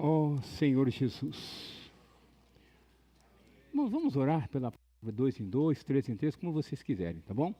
Ó Senhor Jesus. Vamos orar pela palavra 2 em 2, 3 em 3, como vocês quiserem, tá bom?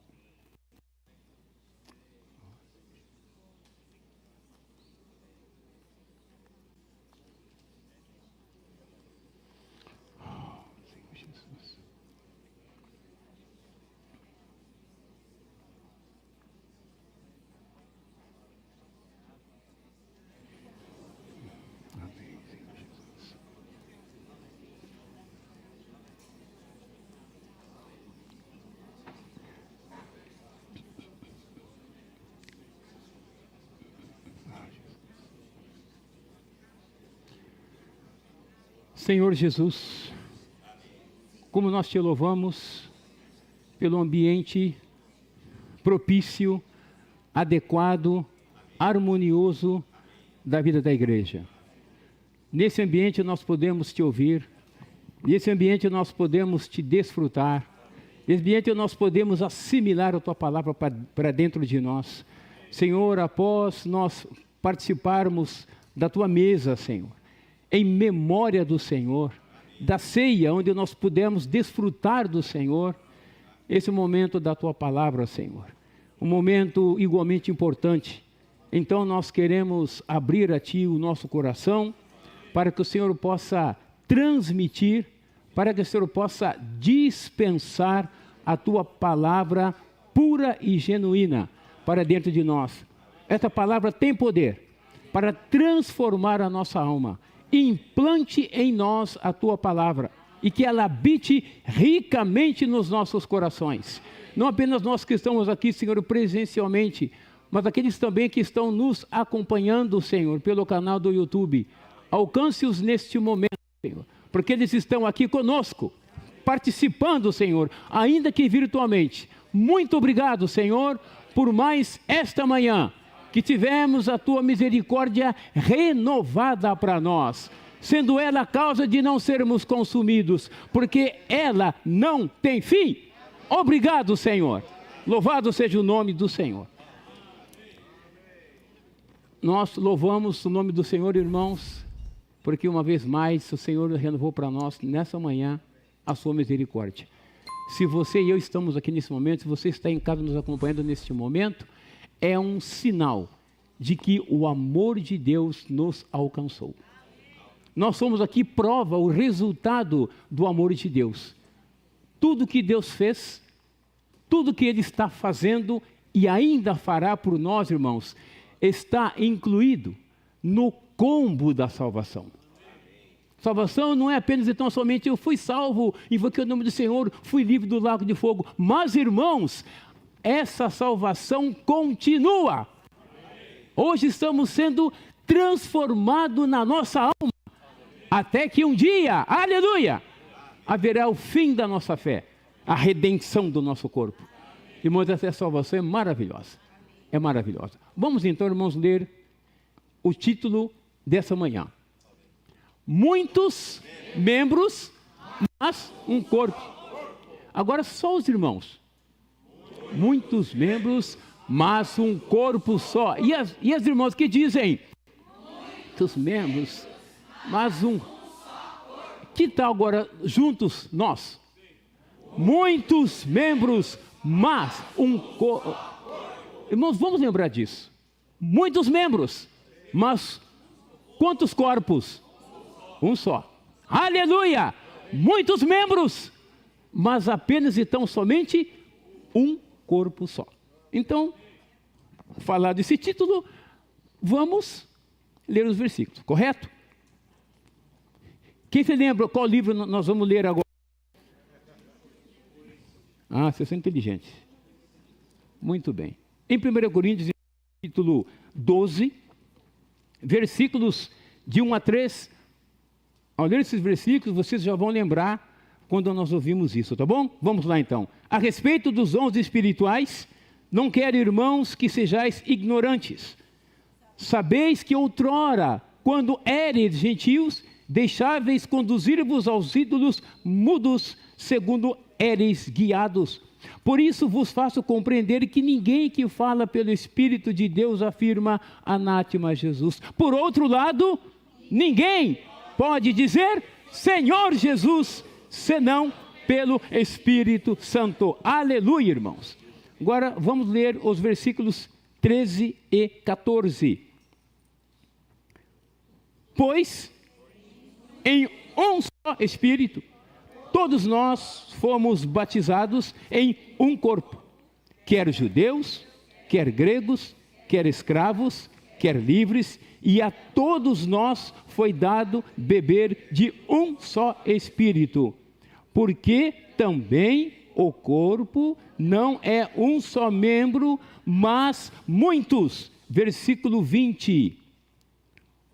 Senhor Jesus, como nós te louvamos pelo ambiente propício, adequado, harmonioso da vida da igreja. Nesse ambiente nós podemos te ouvir, nesse ambiente nós podemos te desfrutar, nesse ambiente nós podemos assimilar a tua palavra para dentro de nós. Senhor, após nós participarmos da tua mesa, Senhor, em memória do Senhor, da ceia, onde nós pudemos desfrutar do Senhor, esse momento da Tua Palavra, Senhor, um momento igualmente importante. Então nós queremos abrir a Ti o nosso coração, para que o Senhor possa transmitir, para que o Senhor possa dispensar a Tua Palavra pura e genuína para dentro de nós. Essa palavra tem poder para transformar a nossa alma. Implante em nós a Tua Palavra e que ela habite ricamente nos nossos corações. Não apenas nós que estamos aqui, Senhor, presencialmente, mas aqueles também que estão nos acompanhando, Senhor, pelo canal do YouTube. Alcance-os neste momento, Senhor, porque eles estão aqui conosco, participando, Senhor, ainda que virtualmente. Muito obrigado, Senhor, por mais esta manhã, que tivemos a Tua misericórdia renovada para nós, sendo ela a causa de não sermos consumidos, porque ela não tem fim. Obrigado, Senhor. Louvado seja o nome do Senhor. Nós louvamos o nome do Senhor, irmãos, porque uma vez mais o Senhor renovou para nós, nessa manhã, a sua misericórdia. Se você e eu estamos aqui nesse momento, se você está em casa nos acompanhando neste momento, é um sinal de que o amor de Deus nos alcançou. Nós somos aqui prova, o resultado do amor de Deus. Tudo que Deus fez, tudo que Ele está fazendo e ainda fará por nós, irmãos, está incluído no combo da salvação. Salvação não é apenas então somente eu fui salvo, invoquei o nome do Senhor, fui livre do lago de fogo. Mas, irmãos, essa salvação continua. Hoje estamos sendo transformados na nossa alma, até que um dia, aleluia, haverá o fim da nossa fé, a redenção do nosso corpo. Irmãos, essa salvação é maravilhosa, é maravilhosa. Vamos então, irmãos, ler o título dessa manhã. Muitos membros, mas um corpo. Agora só os irmãos. Muitos membros, mas um corpo só. E as irmãs que dizem? Muitos membros, mas um. Que tal agora juntos nós? Muitos membros, mas um corpo. Irmãos, vamos lembrar disso. Muitos membros, mas quantos corpos? Um só. Aleluia! Muitos membros, mas apenas e tão somente um corpo só. Então, falar desse título, vamos ler os versículos, correto? Quem se lembra qual livro nós vamos ler agora? Ah, vocês são inteligentes. Muito bem. Em 1 Coríntios, capítulo 12, versículos de 1 a 3. Ao ler esses versículos, vocês já vão lembrar quando nós ouvimos isso, tá bom? Vamos lá então. A respeito dos dons espirituais, não quero, irmãos, que sejais ignorantes. Sabeis que outrora, quando éreis gentios, deixáveis conduzir-vos aos ídolos mudos, segundo éreis guiados. Por isso vos faço compreender que ninguém que fala pelo Espírito de Deus afirma anátema a Jesus. Por outro lado, ninguém pode dizer Senhor Jesus, senão pelo Espírito Santo. Aleluia, irmãos. Agora vamos ler os versículos 13 e 14. Pois em um só Espírito, todos nós fomos batizados em um corpo, quer judeus, quer gregos, quer escravos, quer livres, e a todos nós foi dado beber de um só Espírito, porque também o corpo não é um só membro, mas muitos. Versículo 20.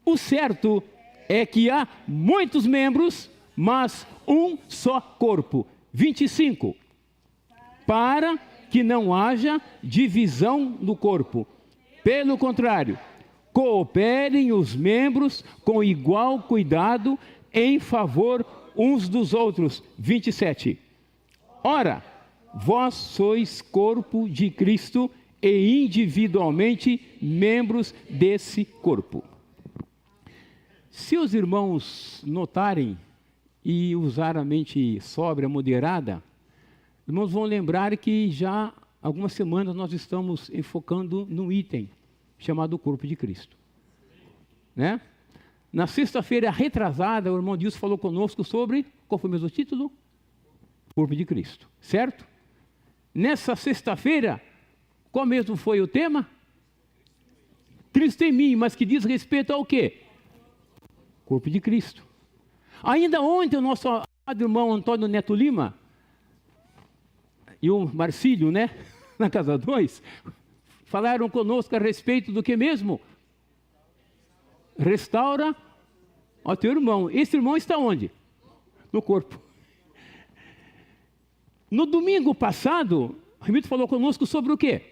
O certo é que há muitos membros, mas um só corpo. 25. Para que não haja divisão no corpo. Pelo contrário, cooperem os membros com igual cuidado em favor uns dos outros. 27. Ora, vós sois corpo de Cristo e individualmente membros desse corpo. Se os irmãos notarem e usar a mente sóbria, moderada, irmãos vão lembrar que já algumas semanas nós estamos enfocando num item chamado corpo de Cristo, né? Na sexta-feira retrasada, o irmão Dilson falou conosco sobre, qual foi o mesmo título? Corpo de Cristo, certo? Nessa sexta-feira, qual mesmo foi o tema? Cristo em mim, mas que diz respeito ao quê? Corpo de Cristo. Ainda ontem o nosso amado irmão Antônio Neto Lima e o Marcílio, né, na Casa 2, falaram conosco a respeito do que mesmo? Restaura o teu irmão. Esse irmão está onde? No corpo. No domingo passado, o Remito falou conosco sobre o quê?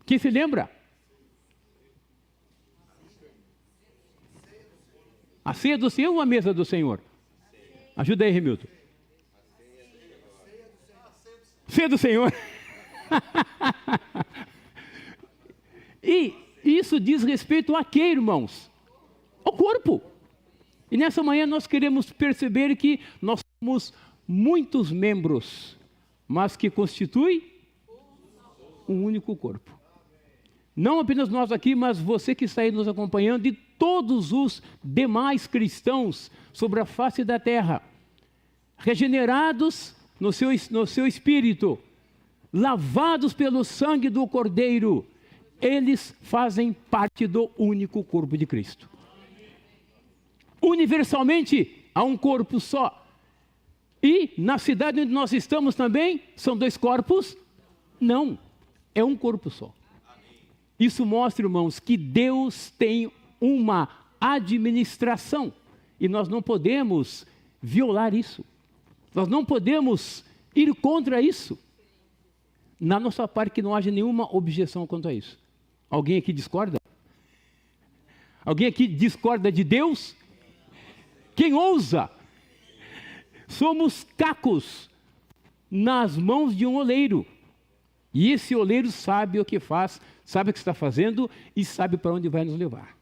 Quem se lembra? A ceia do Senhor ou a mesa do Senhor? Ajuda aí, Remilton. Ceia do Senhor. E isso diz respeito a quê, irmãos? Ao corpo. E nessa manhã nós queremos perceber que nós somos muitos membros, mas que constitui um único corpo. Não apenas nós aqui, mas você que está aí nos acompanhando e todos os demais cristãos sobre a face da terra, regenerados no seu espírito, lavados pelo sangue do Cordeiro, eles fazem parte do único corpo de Cristo. Universalmente, há um corpo só. E na cidade onde nós estamos também, são dois corpos? Não, é um corpo só. Isso mostra, irmãos, que Deus tem uma administração e nós não podemos violar isso. Nós não podemos ir contra isso. Na nossa parte, que não haja nenhuma objeção quanto a isso. Alguém aqui discorda? Alguém aqui discorda de Deus? Quem ousa? Somos cacos nas mãos de um oleiro. E esse oleiro sabe o que faz, sabe o que está fazendo e sabe para onde vai nos levar.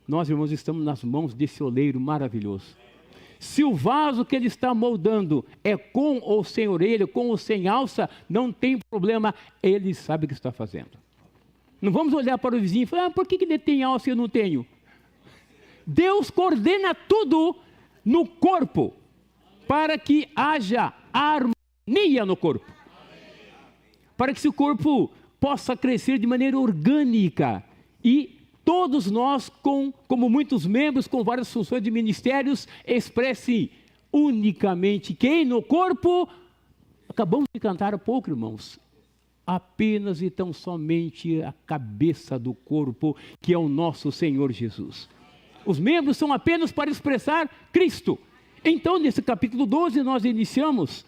Nós, irmãos, estamos nas mãos desse oleiro maravilhoso. Se o vaso que ele está moldando é com ou sem orelha, com ou sem alça, não tem problema, ele sabe o que está fazendo. Não vamos olhar para o vizinho e falar, por que ele tem alça e eu não tenho? Deus coordena tudo no corpo, para que haja harmonia no corpo. Para que esse corpo possa crescer de maneira orgânica e todos nós, como muitos membros, com várias funções de ministérios, expressem unicamente quem no corpo. Acabamos de cantar há pouco, irmãos. Apenas e tão somente a cabeça do corpo, que é o nosso Senhor Jesus. Os membros são apenas para expressar Cristo. Então, nesse capítulo 12, nós iniciamos,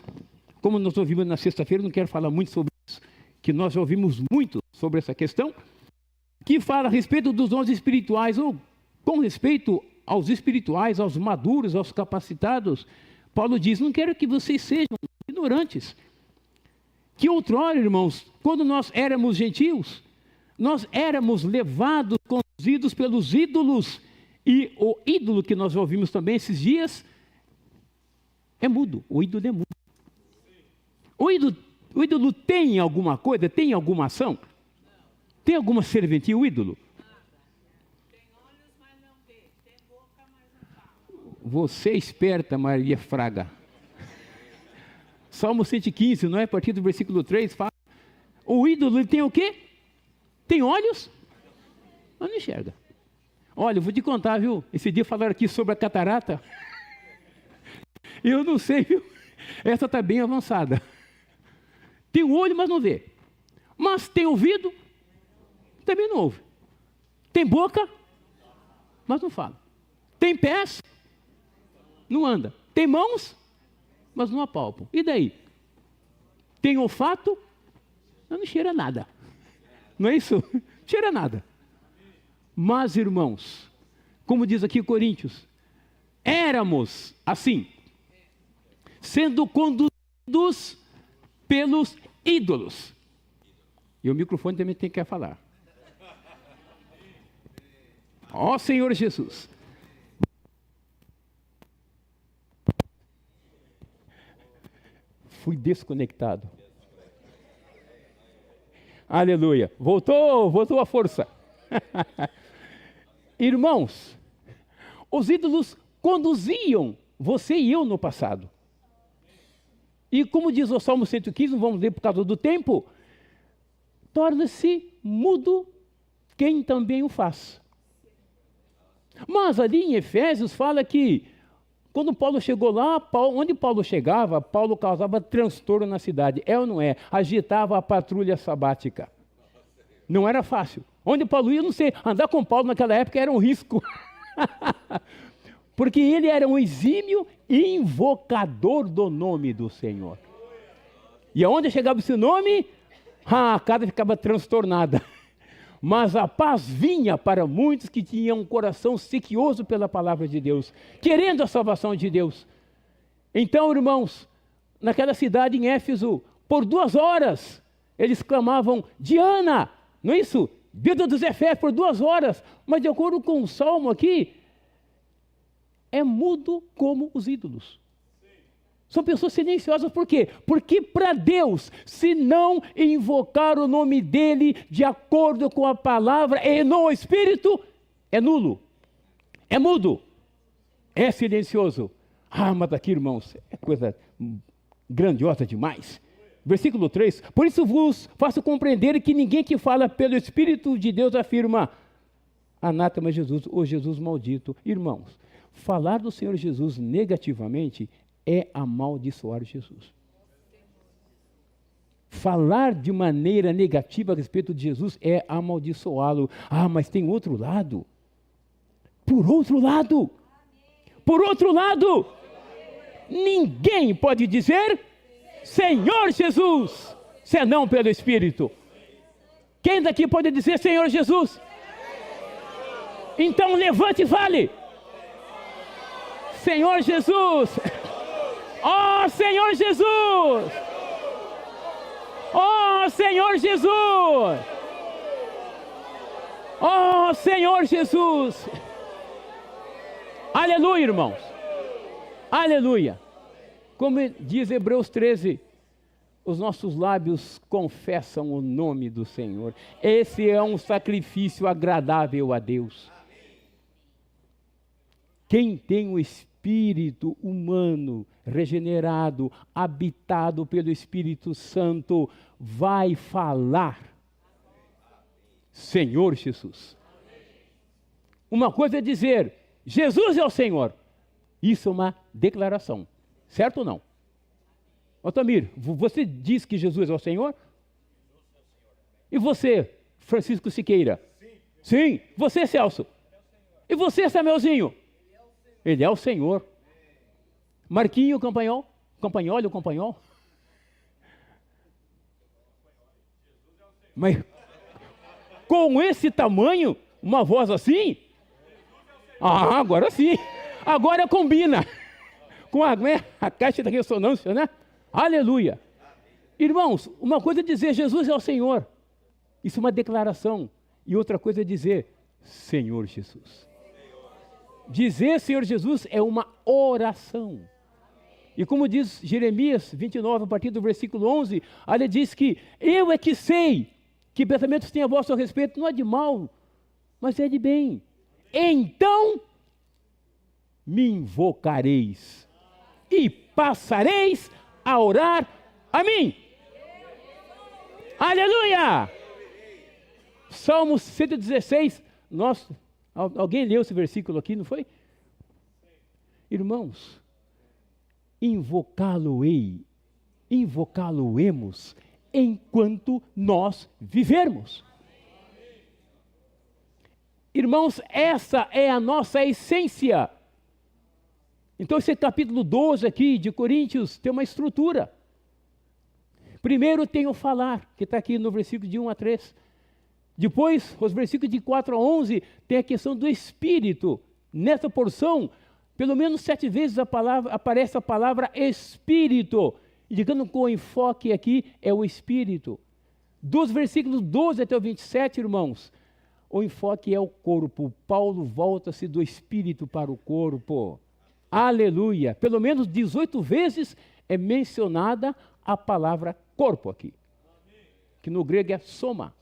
como nós ouvimos na sexta-feira, não quero falar muito sobre isso, que nós já ouvimos muito sobre essa questão, que fala a respeito dos dons espirituais, ou com respeito aos espirituais, aos maduros, aos capacitados. Paulo diz, não quero que vocês sejam ignorantes, que outrora, irmãos, quando nós éramos gentios, nós éramos levados, conduzidos pelos ídolos, E o ídolo que nós ouvimos também esses dias é mudo. O ídolo é mudo. O ídolo tem alguma coisa? Tem alguma ação? Tem alguma serventia o ídolo? Tem olhos, mas não vê. Tem boca, mas não fala. Você é esperta, Maria Fraga. Salmo 115, não é? A partir do versículo 3, fala. O ídolo ele tem o quê? Tem olhos, mas não enxerga. Olha, eu vou te contar, viu? Esse dia falaram aqui sobre a catarata. Eu não sei, viu? Essa está bem avançada. Tem o olho, mas não vê. Mas tem ouvido, também não ouve. Tem boca, mas não fala. Tem pés, não anda. Tem mãos, mas não apalpam. E daí? Tem olfato, mas não cheira nada. Não é isso? Não cheira nada. Mas, irmãos, como diz aqui Coríntios, éramos assim, sendo conduzidos pelos ídolos. E o microfone também tem que falar. Ó Senhor Jesus. Fui desconectado. Aleluia. Voltou a força. Irmãos, os ídolos conduziam você e eu no passado. E como diz o Salmo 115, não vamos ler por causa do tempo, torna-se mudo quem também o faz. Mas ali em Efésios fala que quando Paulo chegou lá, onde Paulo chegava, Paulo causava transtorno na cidade. É ou não é? Agitava a patrulha sabática. Não era fácil. Onde Paulo ia, não sei, andar com Paulo naquela época era um risco. Porque ele era um exímio invocador do nome do Senhor. E aonde chegava esse nome, a casa ficava transtornada. Mas a paz vinha para muitos que tinham um coração sequioso pela palavra de Deus, querendo a salvação de Deus. Então, irmãos, naquela cidade em Éfeso, por 2 horas, eles clamavam, Diana, não é isso? Deus dos Efésios, por 2 horas. Mas de acordo com o Salmo aqui, é mudo como os ídolos. São pessoas silenciosas, por quê? Porque para Deus, se não invocar o nome dEle de acordo com a palavra e no Espírito, é nulo, é mudo, é silencioso. Ah, mas aqui, irmãos, é coisa grandiosa demais. Versículo 3, por isso vos faço compreender que ninguém que fala pelo Espírito de Deus afirma, anátema Jesus, ou Jesus maldito. Irmãos, falar do Senhor Jesus negativamente é amaldiçoar Jesus. Falar de maneira negativa a respeito de Jesus é amaldiçoá-lo. Ah, mas tem outro lado. Por outro lado, ninguém pode dizer Senhor Jesus, senão pelo Espírito. Quem daqui pode dizer Senhor Jesus? Então levante e fale. Senhor Jesus. Ó Senhor Jesus! Ó Senhor Jesus! Ó Senhor Jesus! Aleluia, irmãos! Aleluia! Como diz Hebreus 13, os nossos lábios confessam o nome do Senhor. Esse é um sacrifício agradável a Deus. Quem tem o espírito humano regenerado, habitado pelo Espírito Santo, vai falar Senhor Jesus. Uma coisa é dizer Jesus é o Senhor. Isso é uma declaração. Certo ou não? Otamir, você diz que Jesus é o Senhor? E você, Francisco Siqueira? Sim. Você, Celso? E você, Samuelzinho? Ele é o Senhor. Marquinho, Campanhol? Campanhol, Campanhol? Mas com esse tamanho, uma voz assim? Ah, agora sim. Agora combina com a caixa da ressonância, né? Aleluia. Irmãos, uma coisa é dizer Jesus é o Senhor. Isso é uma declaração. E outra coisa é dizer Senhor Jesus. Dizer Senhor Jesus é uma oração. E como diz Jeremias 29, a partir do versículo 11, ali diz que eu é que sei que pensamentos têm a vosso respeito, não é de mal, mas é de bem. Então me invocareis e passareis a orar a mim. Aleluia! Salmo 116, alguém leu esse versículo aqui, não foi? Irmãos, invocá-lo-emos enquanto nós vivermos. Irmãos, essa é a nossa essência. Então esse capítulo 12 aqui de Coríntios tem uma estrutura. Primeiro tem o falar, que está aqui no versículo de 1 a 3. Depois, os versículos de 4 a 11, tem a questão do Espírito. Nessa porção, pelo menos 7 vezes aparece a palavra Espírito, indicando que o enfoque aqui é o Espírito. Dos versículos 12 até o 27, irmãos, o enfoque é o corpo. Paulo volta-se do Espírito para o corpo. Aleluia! Pelo menos 18 vezes é mencionada a palavra corpo aqui, que no grego é soma.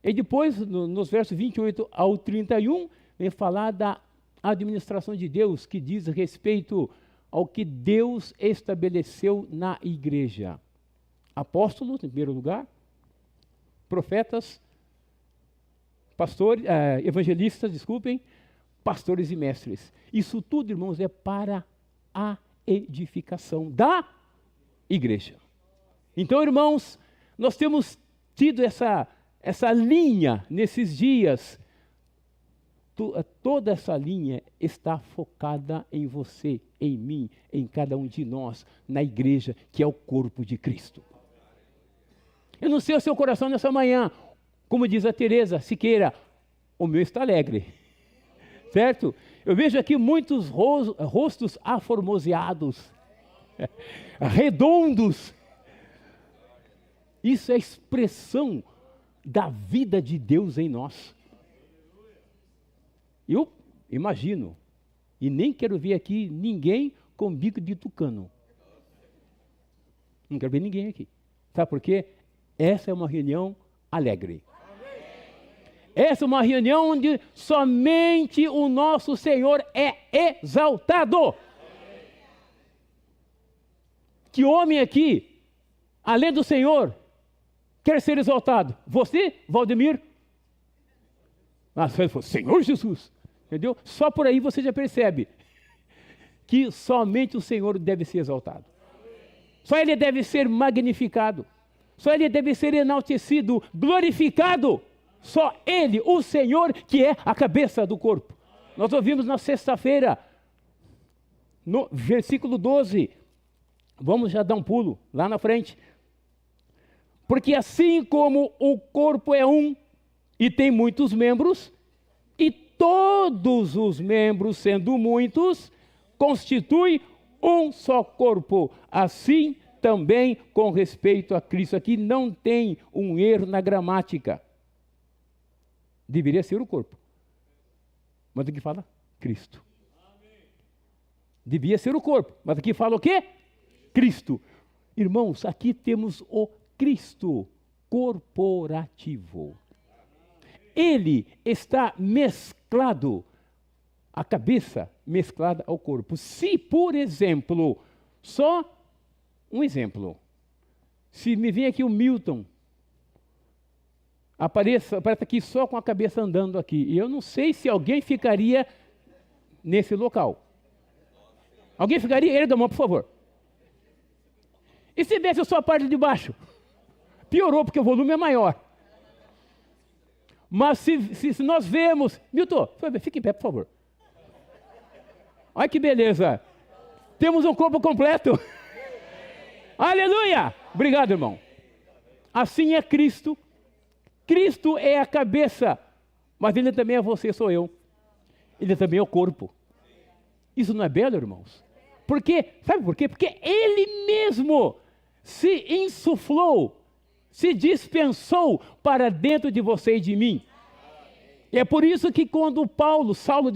E depois, nos versos 28 ao 31, vem falar da administração de Deus, que diz respeito ao que Deus estabeleceu na igreja. Apóstolos, em primeiro lugar, profetas, pastores, evangelistas, pastores e mestres. Isso tudo, irmãos, é para a edificação da igreja. Então, irmãos, nós temos tido essa linha nesses dias. Toda essa linha está focada em você, em mim, em cada um de nós, na igreja, que é o corpo de Cristo. Eu não sei o seu coração nessa manhã, como diz a Teresa Siqueira, o meu está alegre, certo? Eu vejo aqui muitos rostos aformoseados, redondos. Isso é expressão da vida de Deus em nós. Eu imagino, e nem quero ver aqui ninguém com bico de tucano. Não quero ver ninguém aqui. Sabe por quê? Essa é uma reunião alegre. Essa é uma reunião onde somente o nosso Senhor é exaltado. Que homem aqui, além do Senhor, quer ser exaltado? Você, Valdemir? Senhor Jesus. Entendeu? Só por aí você já percebe que somente o Senhor deve ser exaltado. Só Ele deve ser magnificado. Só Ele deve ser enaltecido, glorificado. Só Ele, o Senhor, que é a cabeça do corpo. Nós ouvimos na sexta-feira, no versículo 12. Vamos já dar um pulo lá na frente. Porque assim como o corpo é um e tem muitos membros, e todos os membros, sendo muitos, constituem um só corpo. Assim também com respeito a Cristo. Aqui não tem um erro na gramática. Deveria ser o corpo. Mas aqui fala Cristo. Devia ser o corpo. Mas aqui fala o quê? Cristo. Irmãos, aqui temos o Cristo corporativo. Ele está mesclado, a cabeça mesclada ao corpo. Se, por exemplo, só um exemplo, se me vem aqui o Milton, aparece aqui só com a cabeça andando aqui, e eu não sei se alguém ficaria nesse local. Alguém ficaria? Erga a mão, por favor. E se tivesse só a parte de baixo? Piorou, porque o volume é maior. Mas se nós vemos... Milton, fique em pé, por favor. Olha que beleza. Temos um corpo completo. Aleluia! Obrigado, irmão. Assim é Cristo. Cristo é a cabeça, mas Ele também é você, sou eu. Ele também é o corpo. Isso não é belo, irmãos? Sabe por quê? Porque Ele mesmo se insuflou, se dispensou para dentro de você e de mim. É por isso que quando Saulo,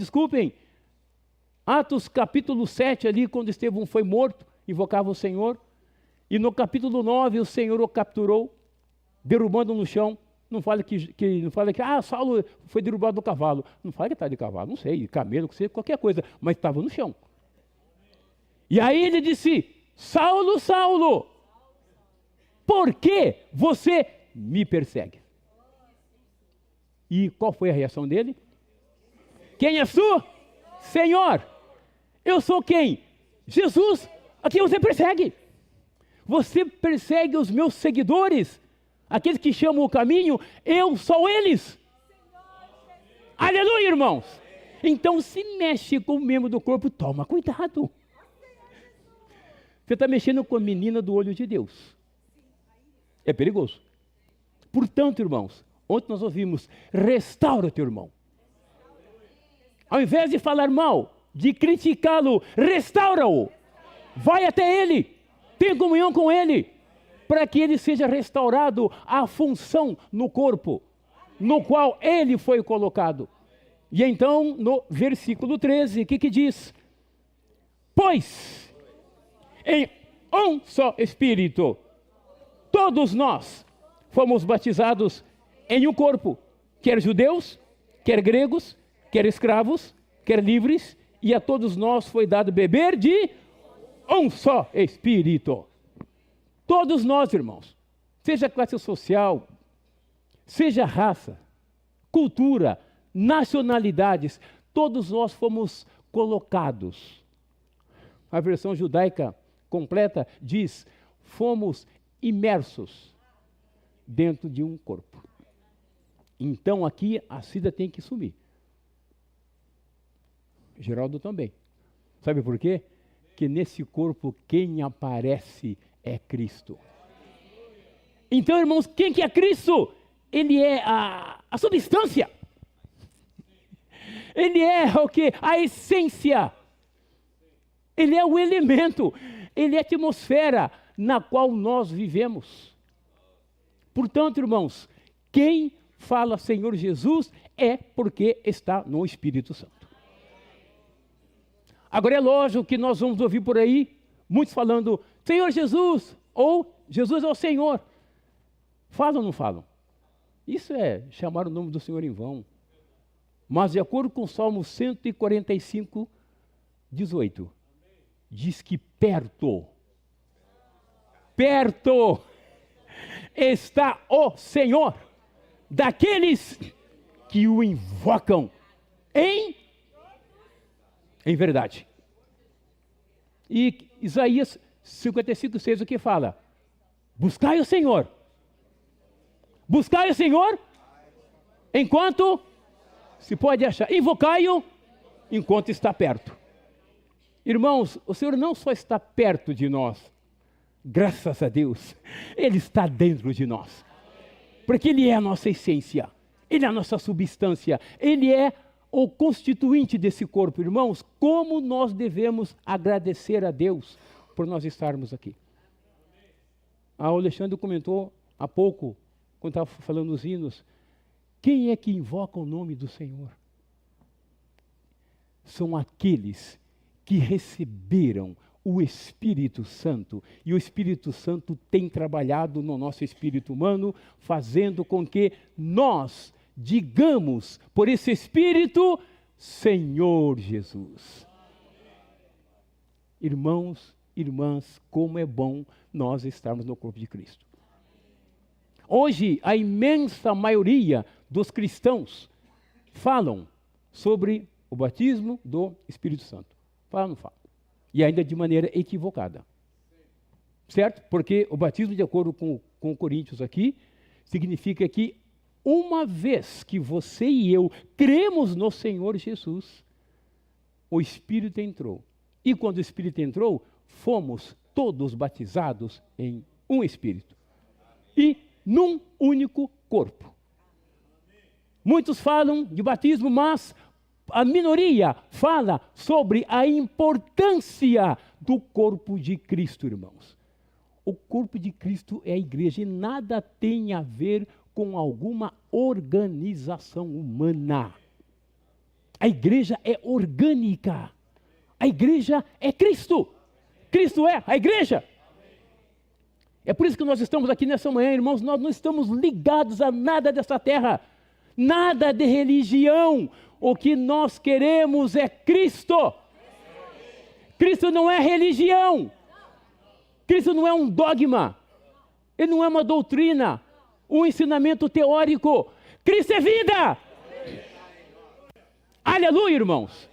Atos capítulo 7 ali, quando Estevão foi morto, invocava o Senhor, e no capítulo 9 o Senhor o capturou, derrubando no chão. Não fala que Saulo foi derrubado do cavalo. Não fala que está de cavalo, não sei, camelo, qualquer coisa, mas estava no chão. E aí ele disse: Saulo, Saulo, por que você me persegue? E qual foi a reação dele? Quem és tu? Senhor, eu sou quem? Jesus, a quem você persegue. Você persegue os meus seguidores, aqueles que chamam o caminho, eu sou eles. Aleluia, irmãos. Então, se mexe com o membro do corpo, toma cuidado. Você está mexendo com a menina do olho de Deus. É perigoso. Portanto, irmãos, ontem nós ouvimos, restaura teu irmão. Ao invés de falar mal, de criticá-lo, restaura-o. Vai até ele, tem comunhão com ele, para que ele seja restaurado à função no corpo, no qual ele foi colocado. E então, no versículo 13, o que diz? Pois, em um só Espírito, todos nós fomos batizados em um corpo, quer judeus, quer gregos, quer escravos, quer livres, e a todos nós foi dado beber de um só Espírito. Todos nós, irmãos, seja classe social, seja raça, cultura, nacionalidades, todos nós fomos colocados. A versão judaica completa diz, fomos imersos dentro de um corpo. Então aqui a Cida tem que sumir. Geraldo também. Sabe por quê? Que nesse corpo quem aparece é Cristo. Então, irmãos, quem que é Cristo? Ele é a substância. Ele é o quê? A essência. Ele é o elemento. Ele é a atmosfera na qual nós vivemos. Portanto, irmãos, quem fala Senhor Jesus é porque está no Espírito Santo. Agora é lógico que nós vamos ouvir por aí, muitos falando, Senhor Jesus, ou Jesus é o Senhor. Falam ou não falam? Isso é chamar o nome do Senhor em vão. Mas de acordo com o Salmo 145, 18, diz que perto está o Senhor daqueles que o invocam em verdade. E Isaías 55, 6, o que fala? Buscai o Senhor. Buscai o Senhor enquanto se pode achar. Invocai-o enquanto está perto. Irmãos, o Senhor não só está perto de nós, graças a Deus, Ele está dentro de nós. Porque Ele é a nossa essência, Ele é a nossa substância, Ele é o constituinte desse corpo. Irmãos, como nós devemos agradecer a Deus por nós estarmos aqui. O Alexandre comentou há pouco, quando estava falando os hinos, quem é que invoca o nome do Senhor? São aqueles que receberam o Espírito Santo, e o Espírito Santo tem trabalhado no nosso espírito humano, fazendo com que nós digamos por esse Espírito, Senhor Jesus. Irmãos, irmãs, como é bom nós estarmos no corpo de Cristo. Hoje, a imensa maioria dos cristãos falam sobre o batismo do Espírito Santo. Fala ou não fala? E ainda de maneira equivocada. Certo? Porque o batismo, de acordo com Coríntios aqui, significa que uma vez que você e eu cremos no Senhor Jesus, o Espírito entrou. E quando o Espírito entrou, fomos todos batizados em um Espírito. E num único corpo. Muitos falam de batismo, mas a minoria fala sobre a importância do corpo de Cristo, irmãos. O corpo de Cristo é a igreja e nada tem a ver com alguma organização humana. A igreja é orgânica. A igreja é Cristo. Cristo é a igreja. É por isso que nós estamos aqui nessa manhã, irmãos. Nós não estamos ligados a nada dessa terra. Nada de religião. O que nós queremos é Cristo. Cristo não é religião. Cristo não é um dogma. Ele não é uma doutrina, um ensinamento teórico. Cristo é vida. Aleluia, irmãos.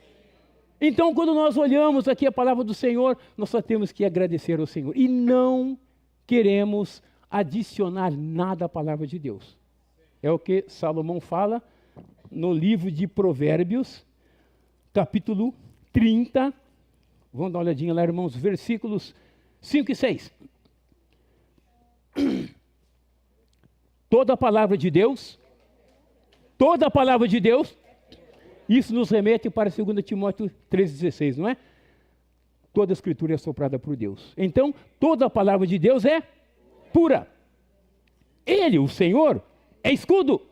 Então, quando nós olhamos aqui a palavra do Senhor, nós só temos que agradecer ao Senhor. E não queremos adicionar nada à palavra de Deus. É o que Salomão fala no livro de Provérbios, capítulo 30. Vamos dar uma olhadinha lá, irmãos, versículos 5 e 6. Toda a palavra de Deus, isso nos remete para 2 Timóteo 3,16, não é? Toda a escritura é soprada por Deus. Então, toda a palavra de Deus é pura. Ele, o Senhor, é escudo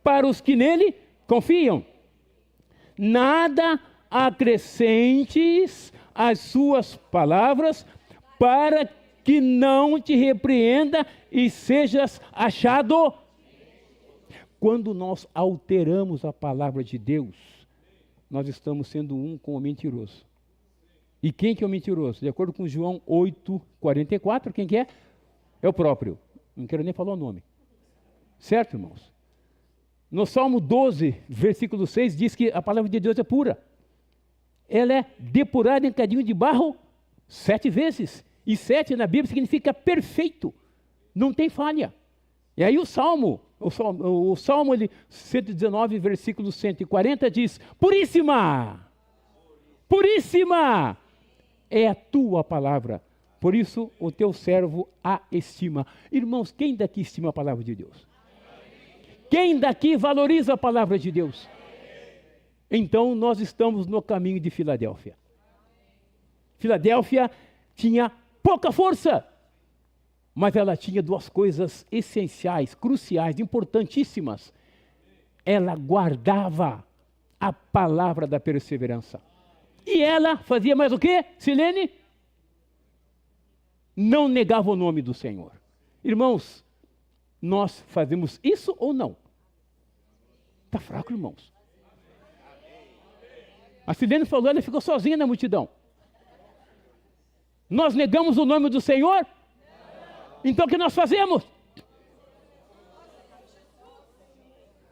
para os que nele confiam. Nada acrescentes às suas palavras, para que não te repreenda e sejas achado. Quando nós alteramos a palavra de Deus, nós estamos sendo um com o mentiroso. E quem que é o mentiroso? De acordo com João 8,44, quem que é? É o próprio. Não quero nem falar o nome. Certo, irmãos? No Salmo 12, versículo 6, diz que a palavra de Deus é pura. Ela é depurada em cadinho de barro 7 vezes. E 7 na Bíblia significa perfeito. Não tem falha. E aí o Salmo 119, versículo 140 diz: puríssima, puríssima é a tua palavra, por isso o teu servo a estima. Irmãos, quem daqui estima a palavra de Deus? Quem daqui valoriza a palavra de Deus? Então nós estamos no caminho de Filadélfia. Filadélfia tinha pouca força, mas ela tinha 2 coisas essenciais, cruciais, importantíssimas. Ela guardava a palavra da perseverança. E ela fazia mais o quê, Silene? Não negava o nome do Senhor. Irmãos, nós fazemos isso ou não? Está fraco, irmãos. A Silene falou, ela ficou sozinha na multidão. Nós negamos o nome do Senhor? Então o que nós fazemos?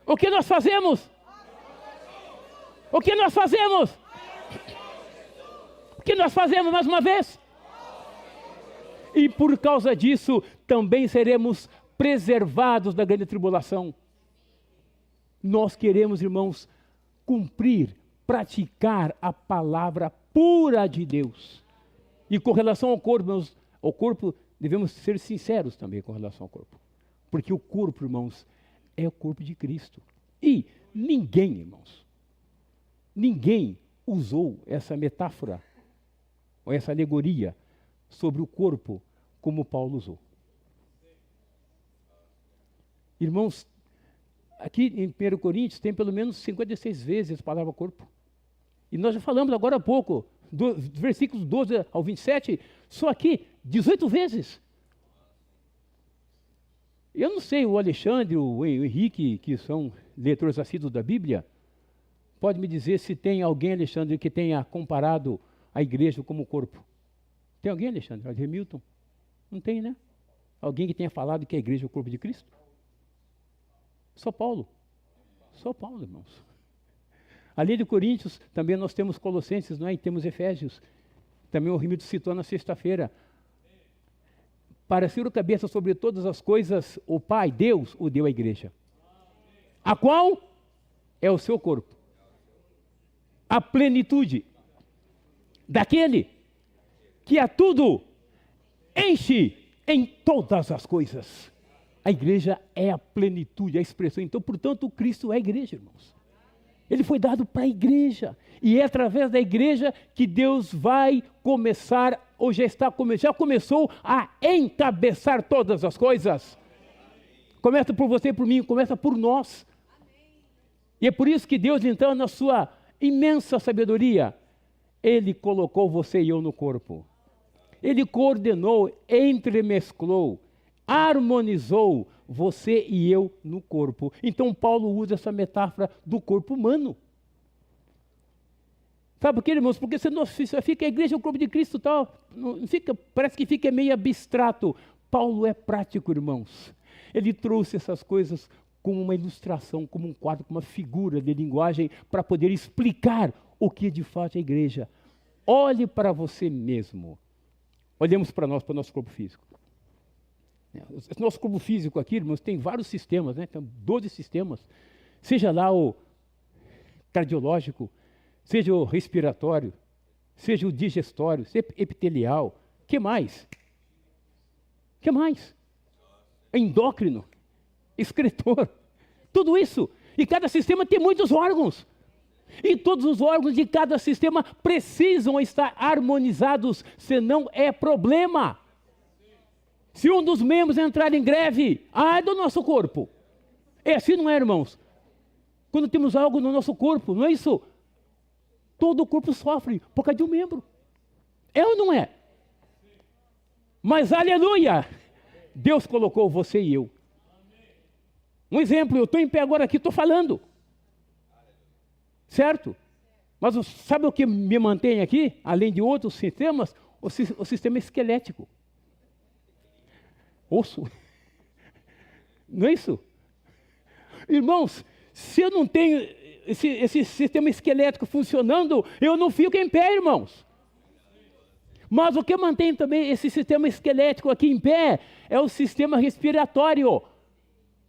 O que nós fazemos? O que nós fazemos? O que nós fazemos mais uma vez? E por causa disso também seremos preservados da grande tribulação. Nós queremos, irmãos, cumprir, praticar a palavra pura de Deus. E com relação ao corpo, devemos ser sinceros também com relação ao corpo. Porque o corpo, irmãos, é o corpo de Cristo. E ninguém, irmãos, ninguém usou essa metáfora, ou essa alegoria, sobre o corpo, como Paulo usou. Irmãos, aqui em 1 Coríntios tem pelo menos 56 vezes a palavra corpo. E nós já falamos agora há pouco, dos versículos 12 ao 27, só aqui, 18 vezes. Eu não sei, o Alexandre, o Henrique, que são leitores assíduos da Bíblia, pode me dizer se tem alguém, Alexandre, que tenha comparado a igreja como corpo. Tem alguém, Alexandre? Hamilton? Não tem, né? Alguém que tenha falado que a igreja é o corpo de Cristo? Só Paulo. Só Paulo, irmãos. Além de Coríntios, também nós temos Colossenses, não é? E temos Efésios. Também o Hamilton citou na sexta-feira. Para ser o cabeça sobre todas as coisas, o Pai, Deus, o deu à igreja. A qual é o seu corpo. A plenitude daquele que a tudo enche em todas as coisas. A igreja é a plenitude, a expressão. Então, portanto, Cristo é a igreja, irmãos. Ele foi dado para a igreja. E é através da igreja que Deus vai começar, ou já começou a encabeçar todas as coisas. começa por você e por mim, começa por nós. E é por isso que Deus, então, na sua imensa sabedoria, Ele colocou você e eu no corpo. Ele coordenou, entremesclou, harmonizou você e eu no corpo. Então Paulo usa essa metáfora do corpo humano. Sabe por quê, irmãos? Porque senão fica a igreja, o corpo de Cristo tal, não fica, parece que fica meio abstrato. Paulo é prático, irmãos. Ele trouxe essas coisas como uma ilustração, como um quadro, como uma figura de linguagem para poder explicar o que de fato é a igreja. Olhe para você mesmo. Olhemos para nós, para o nosso corpo físico. O nosso corpo físico aqui, irmãos, tem vários sistemas, né? Tem 12 sistemas. Seja lá o cardiológico, seja o respiratório, seja o digestório, seja epitelial. Que mais? Que mais? Endócrino, excretor, tudo isso. E cada sistema tem muitos órgãos. E todos os órgãos de cada sistema precisam estar harmonizados, senão é problema. Se um dos membros entrar em greve, é do nosso corpo. É assim, não é, irmãos? Quando temos algo no nosso corpo, não é isso? Todo o corpo sofre por causa de um membro. É ou não é? Mas, aleluia, Deus colocou você e eu. Um exemplo, eu estou em pé agora aqui, estou falando. Certo? Mas sabe o que me mantém aqui, além de outros sistemas? O sistema esquelético. Osso. Não é isso? Irmãos, se eu não tenho esse sistema esquelético funcionando, eu não fico em pé, irmãos. Mas o que mantém também esse sistema esquelético aqui em pé é o sistema respiratório.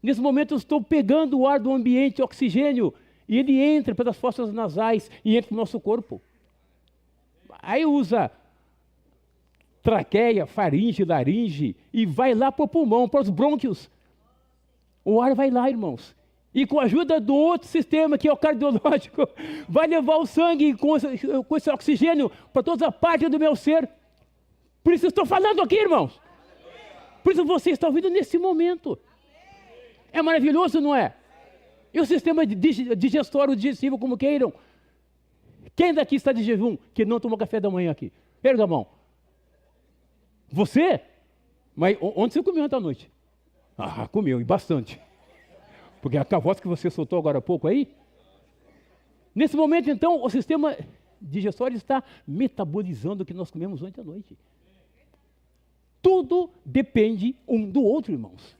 Nesse momento eu estou pegando o ar do ambiente, oxigênio, e ele entra pelas fossas nasais e entra no nosso corpo. Aí usa traqueia, faringe, laringe, e vai lá para o pulmão, para os brônquios. O ar vai lá, irmãos. E com a ajuda do outro sistema, que é o cardiológico, vai levar o sangue com esse oxigênio para toda a parte do meu ser. Por isso eu estou falando aqui, irmãos. Por isso você está ouvindo nesse momento. É maravilhoso, não é? E o sistema digestório, digestivo, como queiram. Quem daqui está de jejum, que não tomou café da manhã aqui? Erga a mão. Você? Mas onde você comeu ontem à noite? Comeu, e bastante. Porque a voz que você soltou agora há pouco aí. Nesse momento, então, o sistema digestório está metabolizando o que nós comemos ontem à noite. Tudo depende um do outro, irmãos.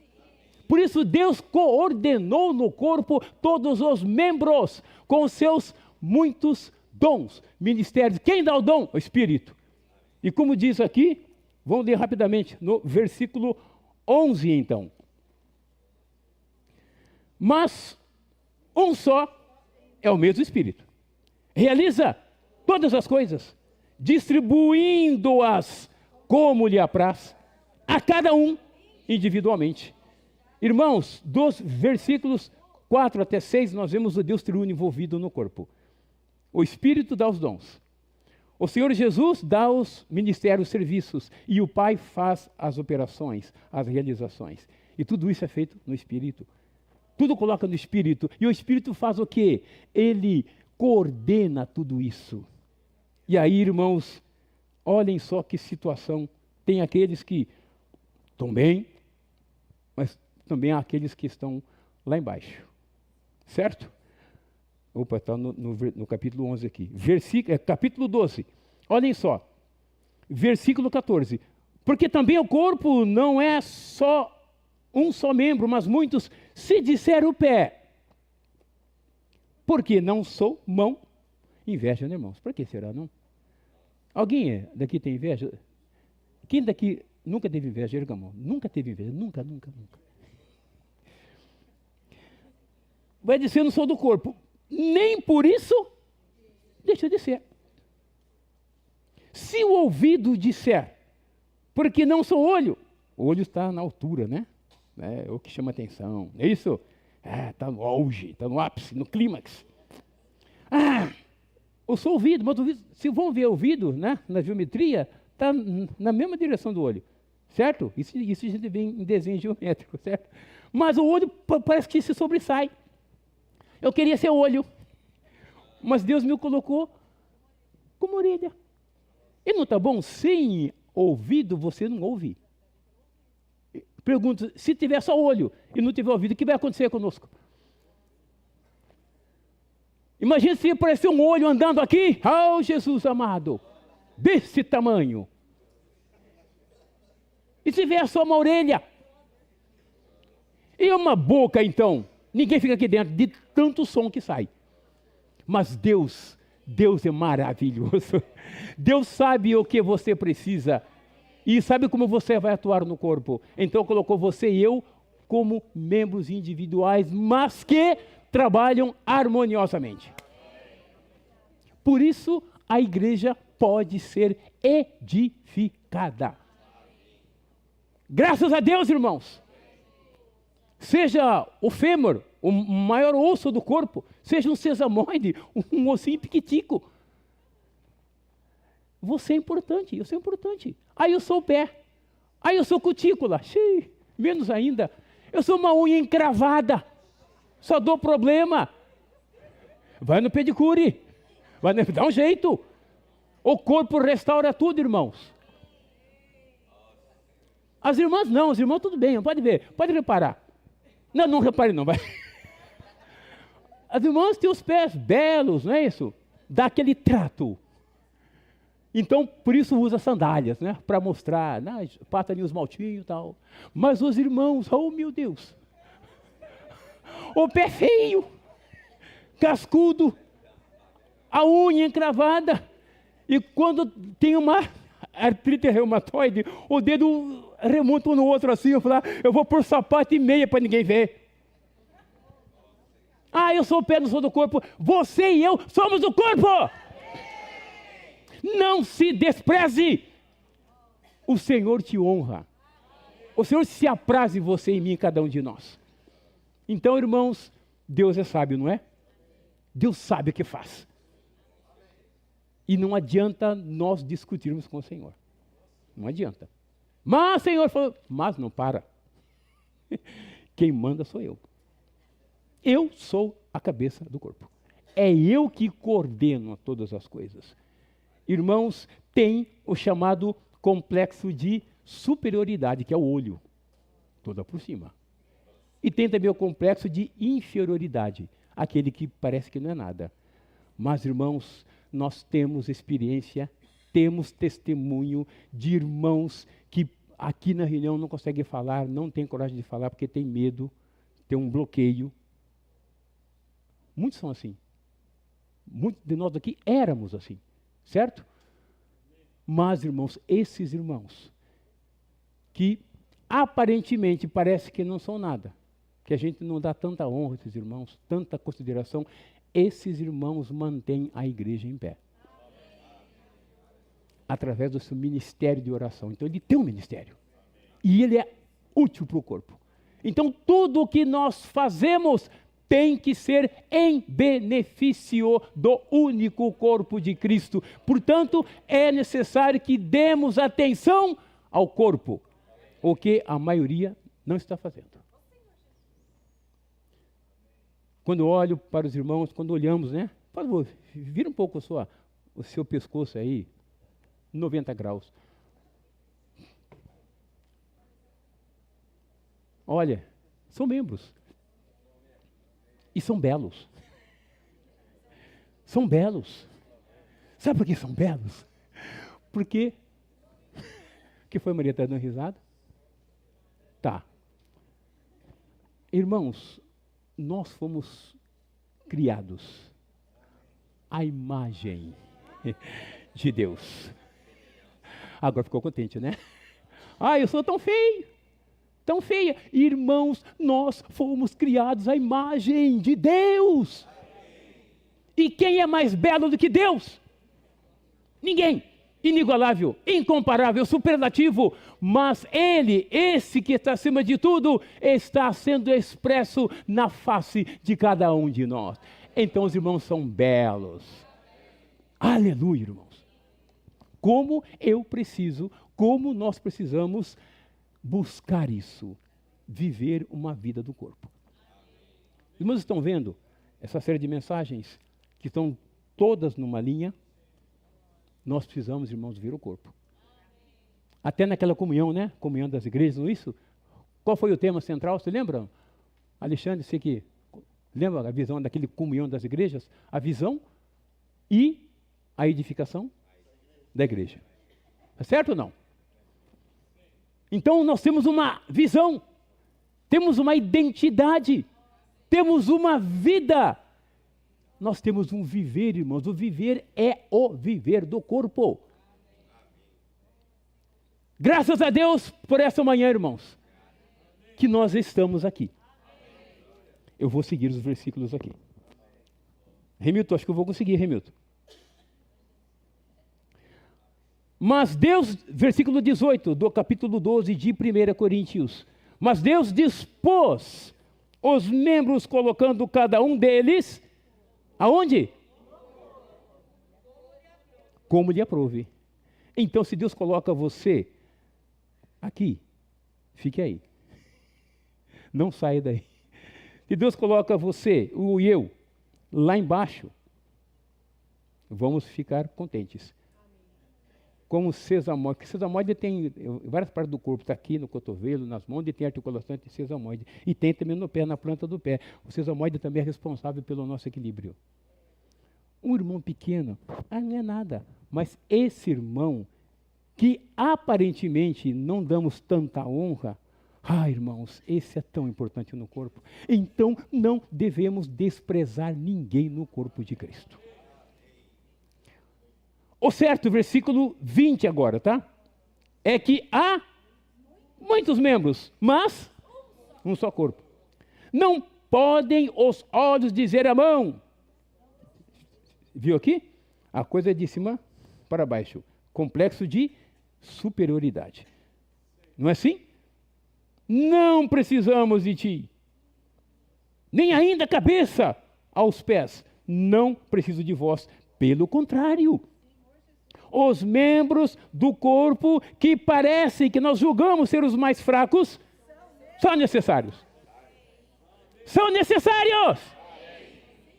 Por isso Deus coordenou no corpo todos os membros com seus muitos dons, ministérios. Quem dá o dom? O Espírito. E como diz aqui, vamos ler rapidamente no versículo 11 então. Mas um só é o mesmo Espírito. Realiza todas as coisas, distribuindo-as como lhe apraz, a cada um individualmente. Irmãos, dos versículos 4 até 6, nós vemos o Deus triuno envolvido no corpo. O Espírito dá os dons. O Senhor Jesus dá os ministérios, os serviços. E o Pai faz as operações, as realizações. E tudo isso é feito no Espírito. Tudo coloca no Espírito. E o Espírito faz o quê? Ele coordena tudo isso. E aí, irmãos, olhem só que situação. Tem aqueles que estão bem, mas também há aqueles que estão lá embaixo. Certo? Opa, está no capítulo 11 aqui. Capítulo 12. Olhem só. Versículo 14. Porque também o corpo não é só um só membro, mas muitos. Se disser o pé, porque não sou mão, inveja, né, irmãos? Por que será, não? Alguém daqui tem inveja? Quem daqui nunca teve inveja? Erga a mão. Nunca teve inveja. Nunca. Vai dizer, não sou do corpo. Nem por isso, deixa de ser. Se o ouvido disser, porque não sou olho, o olho está na altura, né? É o que chama atenção, é isso? Está no auge, está no ápice, no clímax. Eu sou ouvido, mas ouvido, se vão ver ouvido, né, na geometria, está na mesma direção do olho. certo? Isso a gente vê em desenho geométrico, certo? Mas o olho parece que se sobressai. Eu queria ser olho, mas Deus me colocou como orelha. E não está bom? Sem ouvido você não ouve. Pergunto, se tiver só olho e não tiver ouvido, o que vai acontecer conosco? Imagina se aparecer um olho andando aqui, oh Jesus amado, desse tamanho. E se tiver só uma orelha? E uma boca então? Ninguém fica aqui dentro de tanto som que sai. Mas Deus é maravilhoso. Deus sabe o que você precisa e sabe como você vai atuar no corpo. Então colocou você e eu como membros individuais, mas que trabalham harmoniosamente. Por isso a igreja pode ser edificada. Graças a Deus, irmãos. Seja o fêmur, o maior osso do corpo, seja um sesamoide, um ossinho piquitico. Você é importante, eu sou importante. Aí eu sou o pé, aí eu sou cutícula, menos ainda. Eu sou uma unha encravada, só dou problema. Vai no pedicure, dá um jeito. O corpo restaura tudo, irmãos. As irmãs não, os irmãos tudo bem, pode ver, pode reparar. Não repare não, vai. As irmãs têm os pés belos, não é isso? Dá aquele trato. Então, por isso usa sandálias, né? Para mostrar, pata ali os maltinhos e tal. Mas os irmãos, oh meu Deus. O pé feio, cascudo, a unha encravada. E quando tem uma artrite reumatoide, o dedo remonta um no outro assim, eu falo, eu vou pôr sapato e meia para ninguém ver. Eu sou o pé, não sou do corpo. Você e eu somos do corpo. Não se despreze. O Senhor te honra. O Senhor se apraz em você, em mim, em cada um de nós. Então, irmãos, Deus é sábio, não é? Deus sabe o que faz. E não adianta nós discutirmos com o Senhor. Não adianta. Mas o Senhor falou, mas não para. Quem manda sou eu. Eu sou a cabeça do corpo. É eu que coordeno todas as coisas. Irmãos, tem o chamado complexo de superioridade, que é o olho, toda por cima. E tem também o complexo de inferioridade, aquele que parece que não é nada. Mas, irmãos, nós temos experiência, temos testemunho de irmãos que aqui na reunião não conseguem falar, não tem coragem de falar porque tem medo, tem um bloqueio. Muitos são assim. Muitos de nós aqui éramos assim, certo? Mas, irmãos, esses irmãos que aparentemente parece que não são nada, que a gente não dá tanta honra a esses irmãos, tanta consideração, esses irmãos mantêm a igreja em pé. Através do seu ministério de oração. Então, ele tem um ministério. E ele é útil para o corpo. Então, tudo o que nós fazemos tem que ser em benefício do único corpo de Cristo. Portanto, é necessário que demos atenção ao corpo, o que a maioria não está fazendo. Quando olho para os irmãos, quando olhamos, né? Por favor, vira um pouco o seu pescoço aí, 90 graus. Olha, são membros. E são belos. São belos. Sabe por que são belos? Porque... que foi, Maria? Está dando risada? Tá. Irmãos, nós fomos criados à imagem de Deus. Agora ficou contente, né? Eu sou tão feio, tão feia. Irmãos, nós fomos criados à imagem de Deus. E quem é mais belo do que Deus? Ninguém. Inigualável, incomparável, superlativo. Mas Ele, esse que está acima de tudo, está sendo expresso na face de cada um de nós. Então os irmãos são belos. Aleluia, irmãos. Como nós precisamos buscar isso, viver uma vida do corpo. Irmãos, estão vendo essa série de mensagens que estão todas numa linha? Nós precisamos, irmãos, ver o corpo. Até naquela comunhão, né? Comunhão das igrejas, não é isso? Qual foi o tema central? Você lembra? Alexandre, você que lembra a visão daquele comunhão das igrejas? A visão e a edificação da igreja. É certo ou não? Então nós temos uma visão, temos uma identidade, temos uma vida. Nós temos um viver, irmãos. O viver é o viver do corpo. Graças a Deus por essa manhã, irmãos, que nós estamos aqui. Eu vou seguir os versículos aqui. Remilton, acho que eu vou conseguir, Remilton. Mas Deus, versículo 18 do capítulo 12 de 1 Coríntios. Mas Deus dispôs os membros, colocando cada um deles, aonde? Como lhe aprouve. Então, se Deus coloca você aqui, fique aí. Não saia daí. Se Deus coloca você, o eu, lá embaixo, vamos ficar contentes. Como sesamoide, porque sesamoide tem várias partes do corpo, está aqui no cotovelo, nas mãos, e tem articulação entre sesamoide. E tem também no pé, na planta do pé. O sesamoide também é responsável pelo nosso equilíbrio. Um irmão pequeno, não é nada. Mas esse irmão, que aparentemente não damos tanta honra, irmãos, esse é tão importante no corpo. Então, não devemos desprezar ninguém no corpo de Cristo. O certo, versículo 20 agora, tá? É que há muitos membros, mas um só corpo. Não podem os olhos dizer à mão. Viu aqui? A coisa é de cima para baixo. Complexo de superioridade. Não é assim? Não precisamos de ti. Nem ainda a cabeça aos pés. Não preciso de vós. Pelo contrário. Os membros do corpo que parecem que nós julgamos ser os mais fracos, são necessários. São necessários!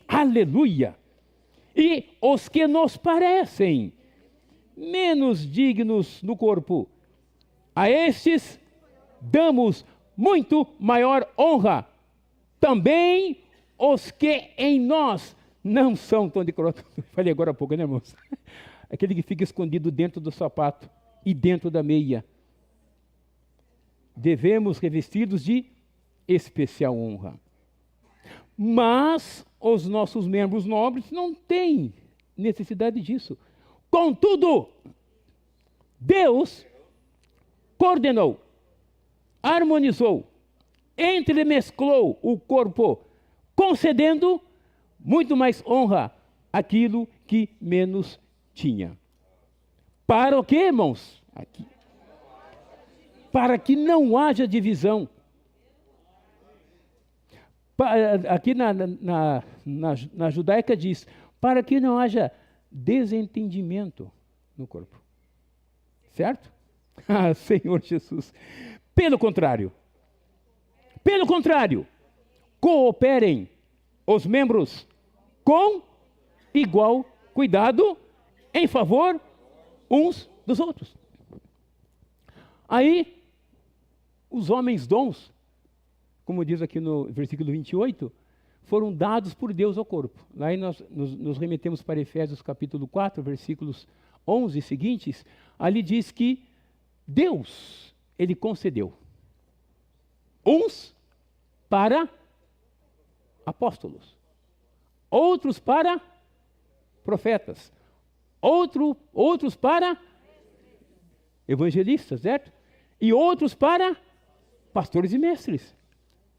Aleluia! E os que nos parecem menos dignos no corpo, a estes damos muito maior honra. Também os que em nós não são tão de coroa. Falei agora há pouco, né, irmãos? Aquele que fica escondido dentro do sapato e dentro da meia. Devemos revestidos de especial honra. Mas os nossos membros nobres não têm necessidade disso. Contudo, Deus coordenou, harmonizou, entremesclou o corpo, concedendo muito mais honra àquilo que menos tinha. Para o quê, irmãos? Aqui. Para que não haja divisão. Aqui na judaica diz, para que não haja desentendimento no corpo. Certo? Senhor Jesus. Pelo contrário, cooperem os membros com igual cuidado em favor uns dos outros. Aí, os homens dons, como diz aqui no versículo 28, foram dados por Deus ao corpo. Lá nós nos remetemos para Efésios capítulo 4, versículos 11 e seguintes. Ali diz que Deus, Ele concedeu uns para apóstolos, outros para profetas, outros para evangelistas, certo? E outros para pastores e mestres.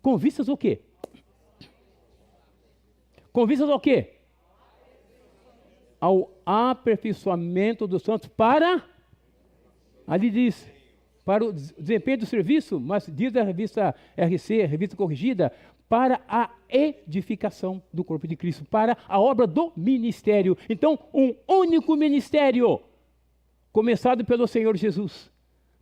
Com vistas ao quê? Com vistas ao quê? Ao aperfeiçoamento dos santos para, ali diz, para o desempenho do serviço, mas diz a revista RC, a revista corrigida, para a edificação do corpo de Cristo, para a obra do ministério. Então, um único ministério, começado pelo Senhor Jesus,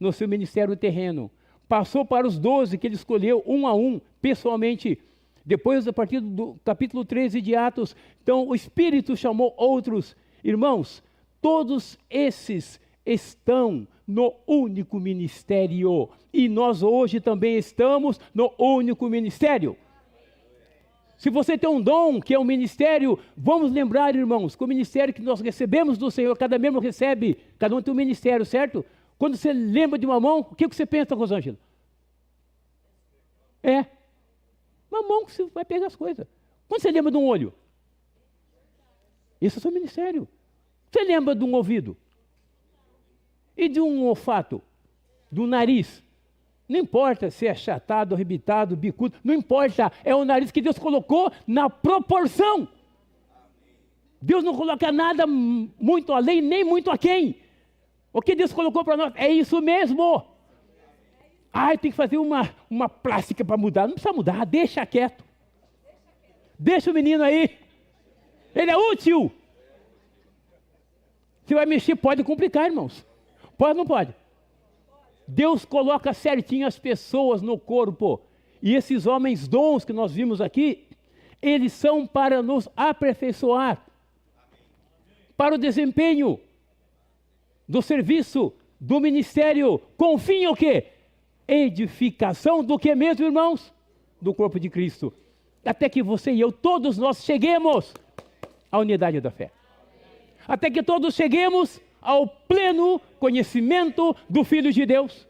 no seu ministério terreno, passou para os 12 que ele escolheu, um a um, pessoalmente. Depois, a partir do capítulo 13 de Atos, então o Espírito chamou outros. Irmãos, todos esses estão no único ministério. E nós hoje também estamos no único ministério. Se você tem um dom, que é um ministério, vamos lembrar, irmãos, que o ministério que nós recebemos do Senhor, cada membro recebe, cada um tem um ministério, certo? Quando você lembra de uma mão, o que você pensa, Rosângela? É uma mão que você vai pegar as coisas. Quando você lembra de um olho? Esse é o seu ministério. Você lembra de um ouvido? E de um olfato? Do nariz? Não importa se é achatado, arrebitado, bicudo, não importa, é o nariz que Deus colocou na proporção. Deus não coloca nada muito além, nem muito aquém. O que Deus colocou para nós é isso mesmo. Ai, tem que fazer uma plástica para mudar. Não precisa mudar, deixa quieto. Deixa o menino aí. Ele é útil. Se vai mexer, pode complicar, irmãos. Pode ou não pode? Deus coloca certinho as pessoas no corpo. E esses homens dons que nós vimos aqui, eles são para nos aperfeiçoar. Para o desempenho do serviço, do ministério, com fim o quê? Edificação do que mesmo, irmãos? Do corpo de Cristo. Até que você e eu, todos nós cheguemos à unidade da fé. Até que todos cheguemos ao pleno conhecimento do Filho de Deus.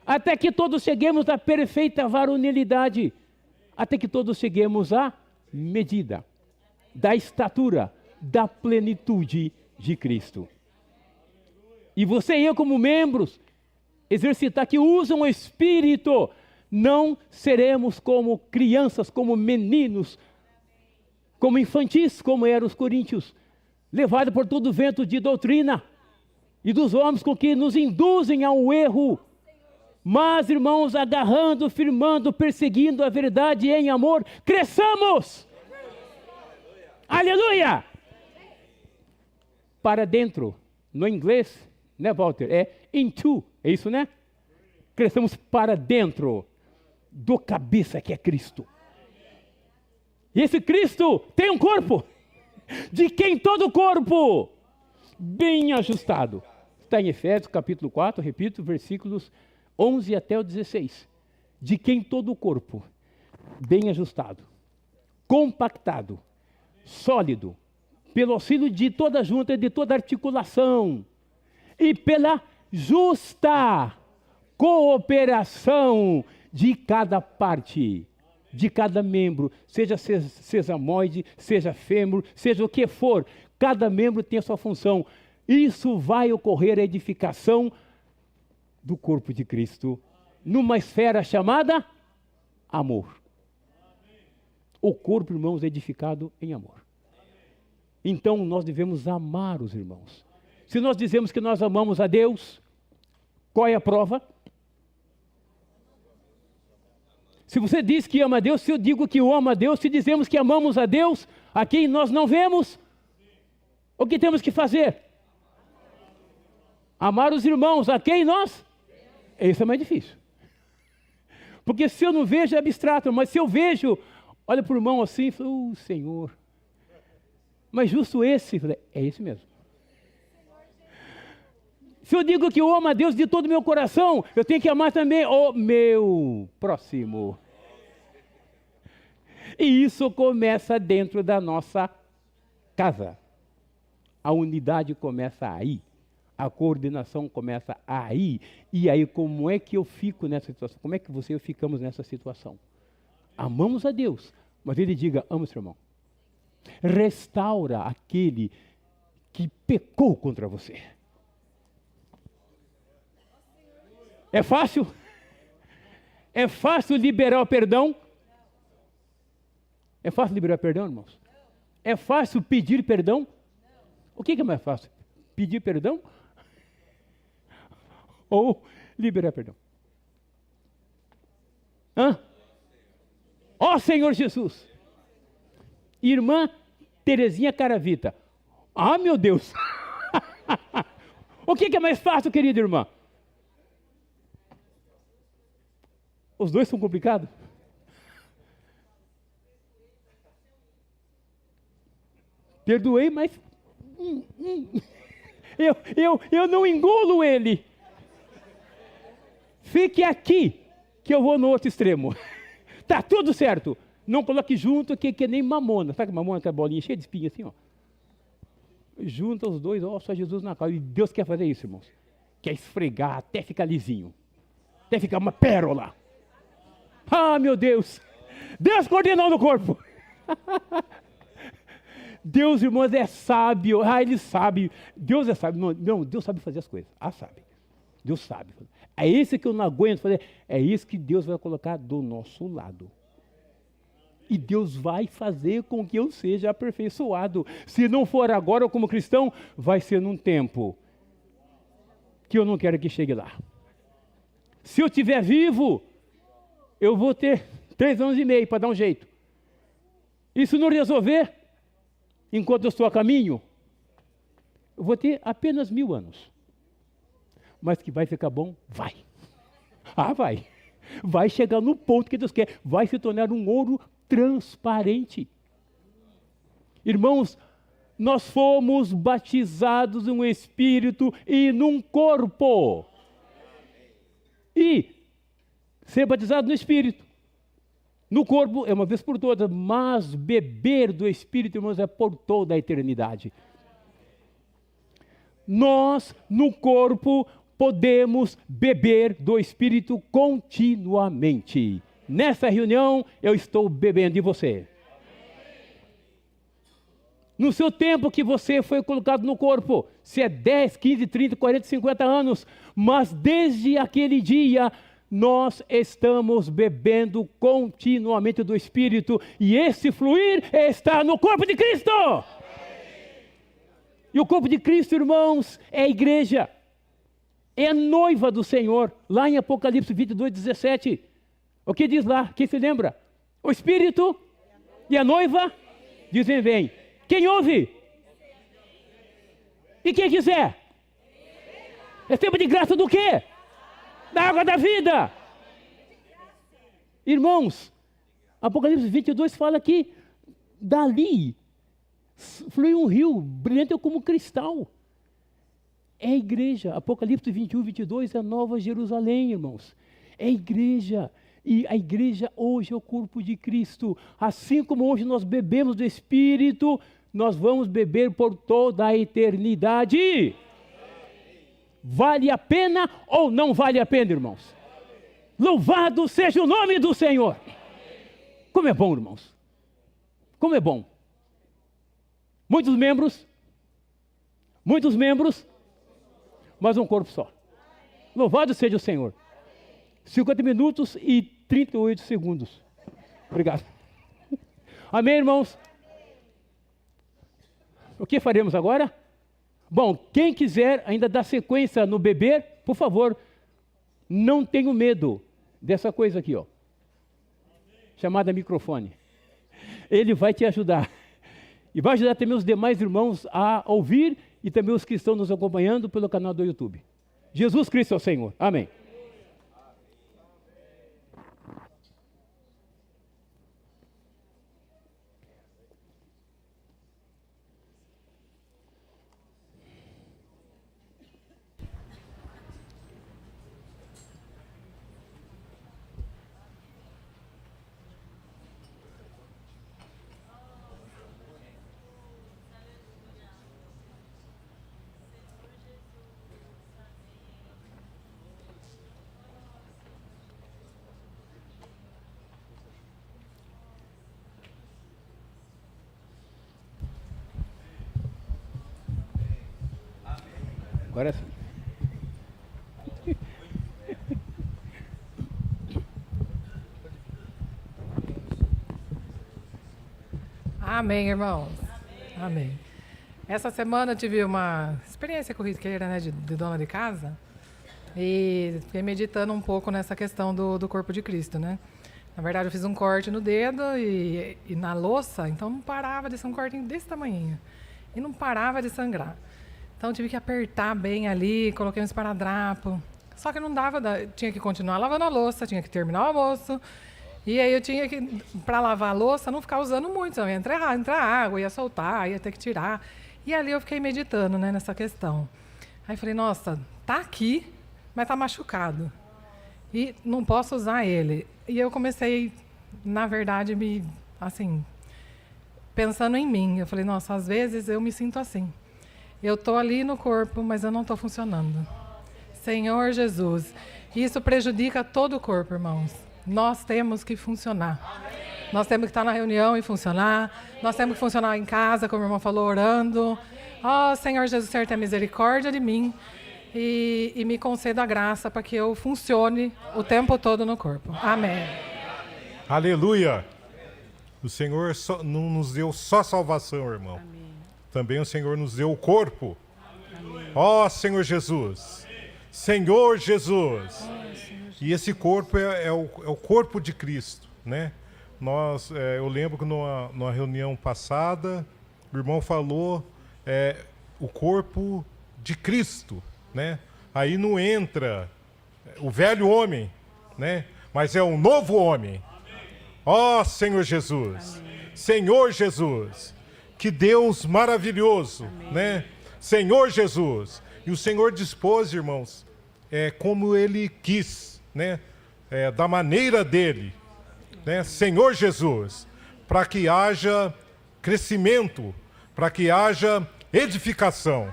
Até que todos cheguemos à perfeita varonilidade. Até que todos cheguemos à medida da estatura da plenitude de Cristo. E você e eu, como membros, exercitar que usam o Espírito, não seremos como crianças, como meninos, como infantis, como eram os coríntios, levados por todo o vento de doutrina e dos homens com que nos induzem ao erro. Mas, irmãos, agarrando, firmando, perseguindo a verdade em amor, cresçamos! Aleluia! Para dentro, no inglês, né, Walter? É into, é isso, né? Cresçamos para dentro do cabeça que é Cristo. E esse Cristo tem um corpo, de quem todo o corpo, bem ajustado. Está em Efésios capítulo 4, repito, versículos 11 até o 16. De quem todo o corpo, bem ajustado, compactado, sólido, pelo auxílio de toda junta, de toda articulação, e pela justa cooperação de cada parte, de cada membro, seja sesamoide, seja fêmur, seja o que for, cada membro tem a sua função. Isso vai ocorrer a edificação do corpo de Cristo, numa esfera chamada amor. O corpo, irmãos, é edificado em amor. Então, nós devemos amar os irmãos. Se nós dizemos que nós amamos a Deus, qual é a prova? Se você diz que ama a Deus, se eu digo que eu amo a Deus, se dizemos que amamos a Deus, a quem nós não vemos, o que temos que fazer? Amar os irmãos, a quem nós? Isso é mais difícil. Porque se eu não vejo é abstrato, mas se eu vejo, olha para o irmão assim e falo, Senhor. Mas justo esse, é esse mesmo. Se eu digo que eu amo a Deus de todo o meu coração, eu tenho que amar também o meu próximo. E isso começa dentro da nossa casa. A unidade começa aí. A coordenação começa aí. E aí, como é que eu fico nessa situação? Como é que você e eu ficamos nessa situação? Amamos a Deus, mas ele diga, ama o seu irmão. Restaura aquele que pecou contra você. É fácil? É fácil liberar o perdão? É fácil liberar perdão, irmãos? É fácil pedir perdão? O que é mais fácil? Pedir perdão? Ou liberar perdão? Ó Senhor Jesus! Irmã Terezinha Caravita. Ah, meu Deus! O que é mais fácil, querida irmã? Os dois são complicados. Perdoei, mas eu não engulo ele. Fique aqui, que eu vou no outro extremo. Tá tudo certo. Não coloque junto, que é nem mamona. Sabe que mamona, aquela bolinha cheia de espinha assim, ó? Junta os dois, ó, só Jesus na cara. E Deus quer fazer isso, irmãos. Quer esfregar até ficar lisinho. Até ficar uma pérola. Ah, meu Deus. Deus coordenou no corpo. Deus, irmãos, é sábio. Ah, Ele sabe. Deus é sábio. Não, Deus sabe fazer as coisas. Ah, sabe. Deus sabe. É isso que eu não aguento fazer. É isso que Deus vai colocar do nosso lado. E Deus vai fazer com que eu seja aperfeiçoado. Se não for agora como cristão, vai ser num tempo que eu não quero que chegue lá. Se eu estiver vivo, eu vou ter 3 anos e meio para dar um jeito. E se não resolver, enquanto eu estou a caminho, eu vou ter apenas 1000 anos. Mas que vai ficar bom? Vai. Ah, vai. Vai chegar no ponto que Deus quer. Vai se tornar um ouro transparente. Irmãos, nós fomos batizados em um espírito e num corpo. E ser batizado no espírito, no corpo é uma vez por todas, mas beber do espírito, irmãos, é por toda a eternidade. Nós, no corpo, podemos beber do espírito continuamente. Nessa reunião, eu estou bebendo de você. No seu tempo que você foi colocado no corpo, se é 10, 15, 30, 40, 50 anos, mas desde aquele dia, nós estamos bebendo continuamente do Espírito, e esse fluir está no corpo de Cristo. E o corpo de Cristo, irmãos, é a igreja, é a noiva do Senhor, lá em Apocalipse 22, 17. O que diz lá? Quem se lembra? O Espírito e a noiva dizem vem. Quem ouve? E quem quiser? É tempo de graça do quê? Da água da vida. Irmãos, Apocalipse 22 fala que dali flui um rio brilhante como cristal. É a igreja. Apocalipse 21, 22 é a Nova Jerusalém, irmãos. É a igreja. E a igreja hoje é o corpo de Cristo. Assim como hoje nós bebemos do Espírito, nós vamos beber por toda a eternidade. Vale a pena ou não vale a pena, irmãos? Louvado seja o nome do Senhor. Como é bom, irmãos. Como é bom. Muitos membros, mas um corpo só. Louvado seja o Senhor. 50 minutos e 38 segundos. Obrigado. Amém, irmãos? O que faremos agora? Bom, quem quiser ainda dar sequência no beber, por favor, não tenha medo dessa coisa aqui, ó, chamada microfone. Ele vai te ajudar. E vai ajudar também os demais irmãos a ouvir e também os que estão nos acompanhando pelo canal do YouTube. Jesus Cristo é o Senhor. Amém. Agora sim. Amém, irmãos. Amém. Essa semana eu tive uma experiência corriqueira, né, de dona de casa, e fiquei meditando um pouco nessa questão do corpo de Cristo, né? Na verdade, eu fiz um corte no dedo e na louça, então não parava de ser um corte desse tamanho. E não parava de sangrar. Então, eu tive que apertar bem ali, coloquei um esparadrapo, Só que não dava, tinha que continuar lavando a louça, tinha que terminar o almoço. E aí eu tinha que, para lavar a louça, não ficar usando muito, senão ia entrar água, ia soltar, ia ter que tirar. E ali eu fiquei meditando, né, nessa questão. Aí falei, nossa, tá aqui, mas tá machucado. E não posso usar ele. E eu comecei, na verdade, pensando em mim. Eu falei, nossa, às vezes eu me sinto assim. Eu estou ali no corpo, mas eu não estou funcionando. Senhor Jesus, isso prejudica todo o corpo, irmãos. Nós temos que funcionar. Nós temos que estar na reunião e funcionar. Nós temos que funcionar em casa, como o irmão falou, orando. Senhor Jesus, o Senhor tenha misericórdia de mim e me conceda a graça para que eu funcione o tempo todo no corpo. Amém. Aleluia. O Senhor não nos deu só salvação, irmão. Amém. Também o Senhor nos deu o corpo. Senhor Jesus. Senhor Jesus. E esse corpo é o corpo de Cristo, né? Eu lembro que numa reunião passada, o irmão falou o corpo de Cristo, né? Aí não entra o velho homem, né? Mas é um novo homem. Senhor Jesus. Amém. Senhor Jesus. Que Deus maravilhoso, amém, né? Senhor Jesus. E o Senhor dispôs, irmãos, como Ele quis, né? Da maneira dEle, né? Senhor Jesus, para que haja crescimento, para que haja edificação.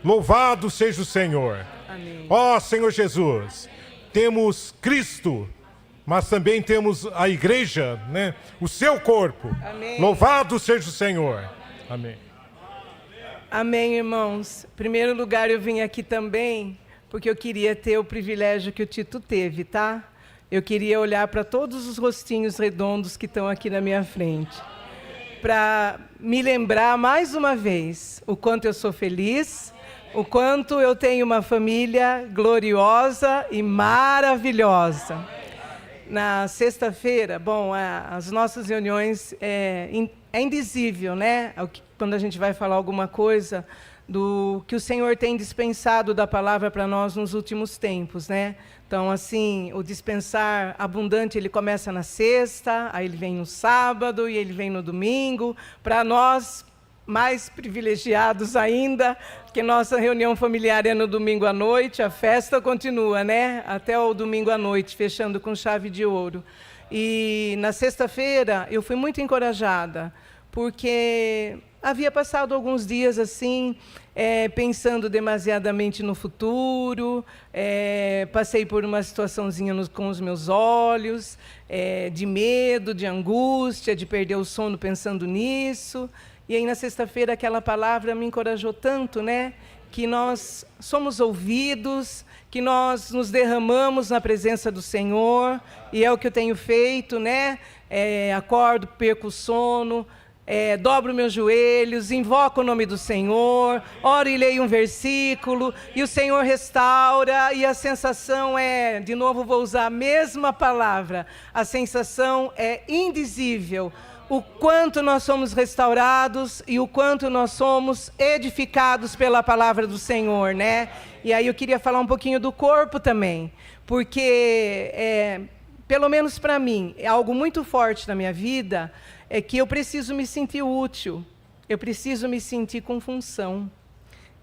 Louvado seja o Senhor. Amém. Senhor Jesus, temos Cristo, mas também temos a igreja, né? O seu corpo. Amém. Louvado seja o Senhor. Amém. Amém, irmãos. Em primeiro lugar, eu vim aqui também porque eu queria ter o privilégio que o Tito teve, tá? Eu queria olhar para todos os rostinhos redondos que estão aqui na minha frente, para me lembrar mais uma vez o quanto eu sou feliz, o quanto eu tenho uma família gloriosa e maravilhosa. Na sexta-feira, as nossas reuniões é indizível, né? Quando a gente vai falar alguma coisa do que o Senhor tem dispensado da palavra para nós nos últimos tempos, né? Então, assim, o dispensar abundante, ele começa na sexta, aí ele vem no sábado e ele vem no domingo. Para nós, mais privilegiados ainda, que nossa reunião familiar é no domingo à noite, a festa continua, né? Até o domingo à noite, fechando com chave de ouro. E na sexta-feira eu fui muito encorajada, porque havia passado alguns dias assim, pensando demasiadamente no futuro, passei por uma situaçãozinha com os meus olhos, de medo, de angústia, de perder o sono pensando nisso. E aí, na sexta-feira, aquela palavra me encorajou tanto, né? Que nós somos ouvidos, que nós nos derramamos na presença do Senhor, e é o que eu tenho feito, né? Acordo, perco o sono, dobro meus joelhos, invoco o nome do Senhor, oro e leio um versículo, e o Senhor restaura, e a sensação de novo vou usar a mesma palavra, a sensação é indizível. O quanto nós somos restaurados e o quanto nós somos edificados pela palavra do Senhor, né? E aí eu queria falar um pouquinho do corpo também, porque, pelo menos para mim, é algo muito forte na minha vida, é que eu preciso me sentir útil, eu preciso me sentir com função.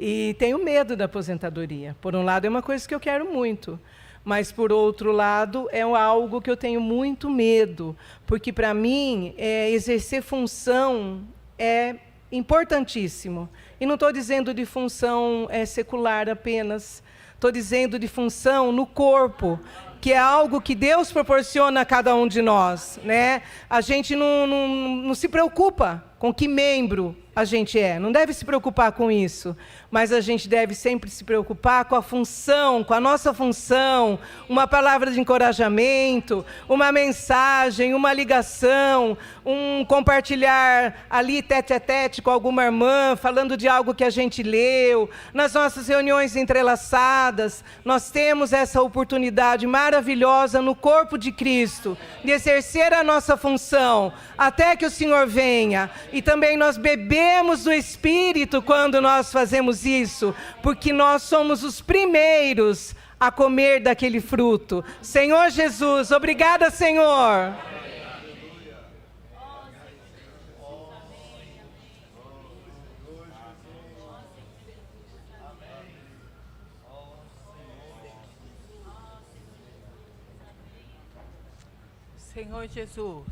E tenho medo da aposentadoria. Por um lado, é uma coisa que eu quero muito, mas, por outro lado, é algo que eu tenho muito medo, porque, para mim, exercer função é importantíssimo. E não estou dizendo de função secular apenas, estou dizendo de função no corpo, que é algo que Deus proporciona a cada um de nós, né? A gente não se preocupa com que membro a gente não deve se preocupar com isso, mas a gente deve sempre se preocupar com a função, com a nossa função, uma palavra de encorajamento, uma mensagem, uma ligação, um compartilhar ali tete a tete com alguma irmã, falando de algo que a gente leu. Nas nossas reuniões entrelaçadas, nós temos essa oportunidade maravilhosa no corpo de Cristo, de exercer a nossa função, até que o Senhor venha. E também nós bebemos do Espírito quando nós fazemos isso, porque nós somos os primeiros a comer daquele fruto. Senhor Jesus, obrigada, Senhor. Senhor Jesus.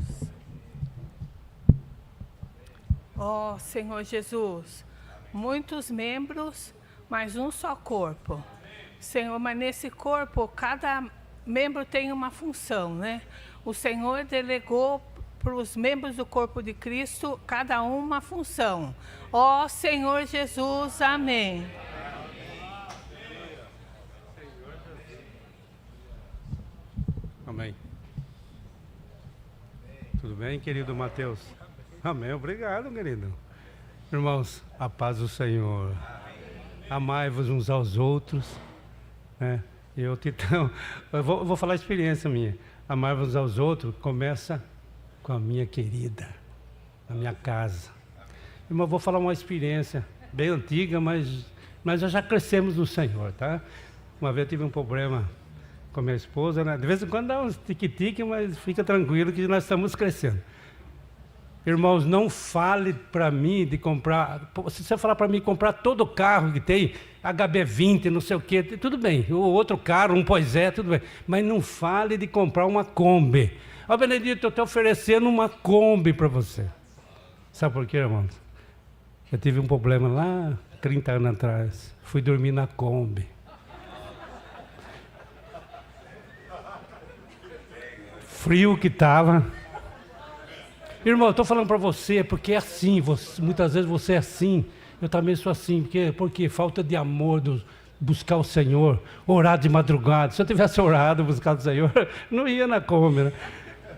Ó Senhor Jesus, muitos membros, mas um só corpo. Senhor, mas nesse corpo, cada membro tem uma função, né? O Senhor delegou para os membros do corpo de Cristo, cada um uma função. Ó Senhor Jesus, amém. Amém. Tudo bem, querido Mateus? Amém. Obrigado, querido. Irmãos, a paz do Senhor. Amai-vos uns aos outros. Né? Eu vou falar a experiência minha. Amai-vos uns aos outros começa com a minha querida, na minha casa. Irmão, vou falar uma experiência bem antiga, mas nós já crescemos no Senhor, tá? Uma vez eu tive um problema com a minha esposa, né? De vez em quando dá uns tique-tique, mas fica tranquilo que nós estamos crescendo. Irmãos, não fale para mim de comprar, se você falar para mim comprar todo o carro que tem, HB20, não sei o quê, tudo bem, o outro carro, um Poisé, tudo bem, mas não fale de comprar uma Kombi. Ó, Benedito, eu estou oferecendo uma Kombi para você. Sabe por quê, irmãos? Eu tive um problema lá 30 anos atrás, fui dormir na Kombi. Frio que estava. Irmão, eu estou falando para você, porque é assim, muitas vezes você é assim, eu também sou assim, porque falta de amor, buscar o Senhor, orar de madrugada. Se eu tivesse orado, buscado o Senhor, não ia na Kombi, né?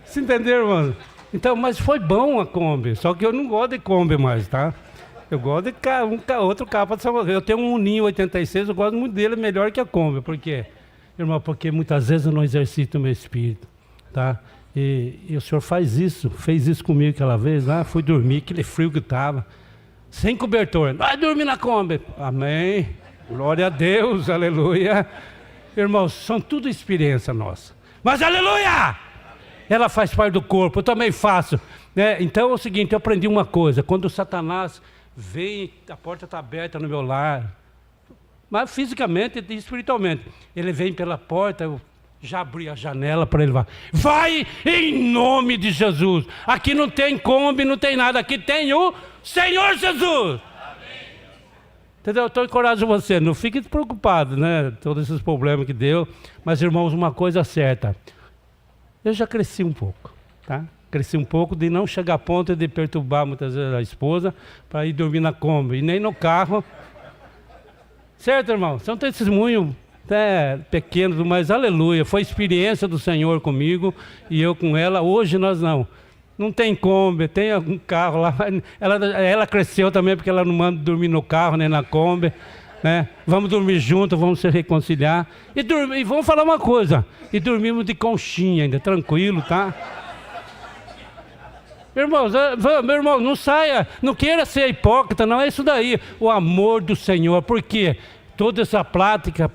Você entendeu, irmão? Então, mas foi bom a Kombi, só que eu não gosto de Kombi mais, tá? Eu gosto de outro carro. Eu tenho um Ninho 86, eu gosto muito dele, melhor que a Kombi. Por quê? Irmão, porque muitas vezes eu não exercito o meu espírito. Tá? E o Senhor fez isso comigo aquela vez lá, fui dormir, aquele frio que estava, sem cobertor, vai dormir na Kombi, amém, glória a Deus, aleluia. Irmãos, são tudo experiência nossa, mas aleluia, ela faz parte do corpo, eu também faço, né? Então é o seguinte, eu aprendi uma coisa, quando o Satanás vem, a porta está aberta no meu lar, mas fisicamente e espiritualmente, ele vem pela porta, eu já abri a janela para ele levar. Vai em nome de Jesus. Aqui não tem Kombi, não tem nada. Aqui tem o Senhor Jesus. Amém. Entendeu? Eu estou encorajando você. Não fique preocupado, né? Todos esses problemas que deu. Mas, irmãos, uma coisa certa. Eu já cresci um pouco, tá? Cresci um pouco de não chegar a ponto de perturbar muitas vezes a esposa para ir dormir na Kombi. E nem no carro. Certo, irmão? São testemunhos até pequenos, mas aleluia, foi experiência do Senhor comigo e eu com ela. Hoje nós não tem Kombi, tem algum carro lá, ela cresceu também porque ela não manda dormir no carro nem na Kombi, né? Vamos dormir juntos, vamos se reconciliar e vamos falar uma coisa, e dormimos de conchinha ainda, tranquilo, tá? Irmãos, meu irmão, não saia, não queira ser hipócrita, não é isso daí, o amor do Senhor. Por quê? Toda essa prática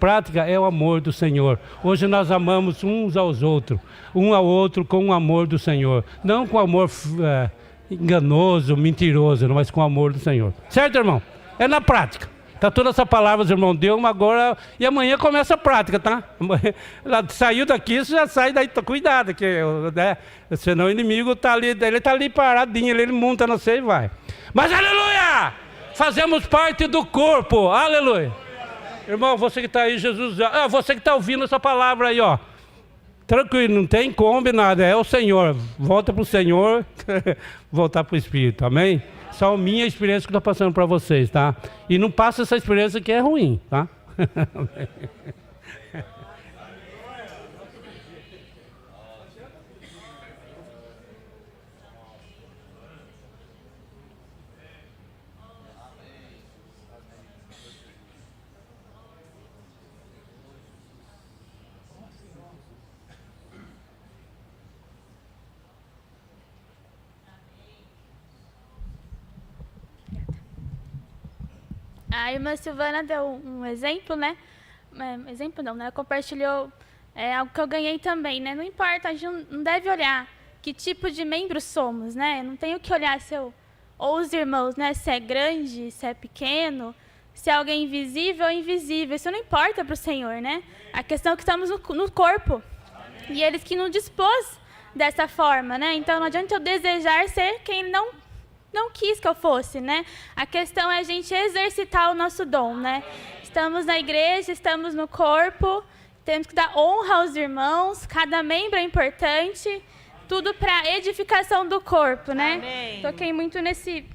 é o amor do Senhor. Hoje nós amamos uns aos outros, um ao outro com o amor do Senhor. Não com amor enganoso, mentiroso, mas com o amor do Senhor. Certo, irmão? É na prática. Tá toda essa palavra, os irmãos deu, agora e amanhã começa a prática, tá? Saiu daqui, você já sai daí, cuidado, que, né? Senão o inimigo tá ali, ele tá ali paradinho, ele monta, não sei, e vai. Mas aleluia! Fazemos parte do corpo, aleluia! Irmão, você que está aí, Jesus, você que está ouvindo essa palavra aí, ó, tranquilo, não tem Kombi, nada, é o Senhor, volta para o Senhor, voltar para o Espírito, amém? Só a minha experiência que eu estou passando para vocês, tá? E não passa essa experiência que é ruim, tá? A irmã Silvana deu um exemplo, né? exemplo não, né? Compartilhou algo que eu ganhei também, né? Não importa, a gente não deve olhar que tipo de membro somos, né? Não tenho que olhar ou os irmãos, né? Se é grande, se é pequeno, se é alguém invisível ou invisível. Isso não importa para o Senhor, né? A questão é que estamos no corpo. E eles que não dispôs dessa forma, né? Então não adianta eu desejar ser quem Ele não quis que eu fosse, né? A questão é a gente exercitar o nosso dom, né? Estamos na igreja, estamos no corpo, temos que dar honra aos irmãos, cada membro é importante, tudo para edificação do corpo, né? Amém. Toquei muito nesses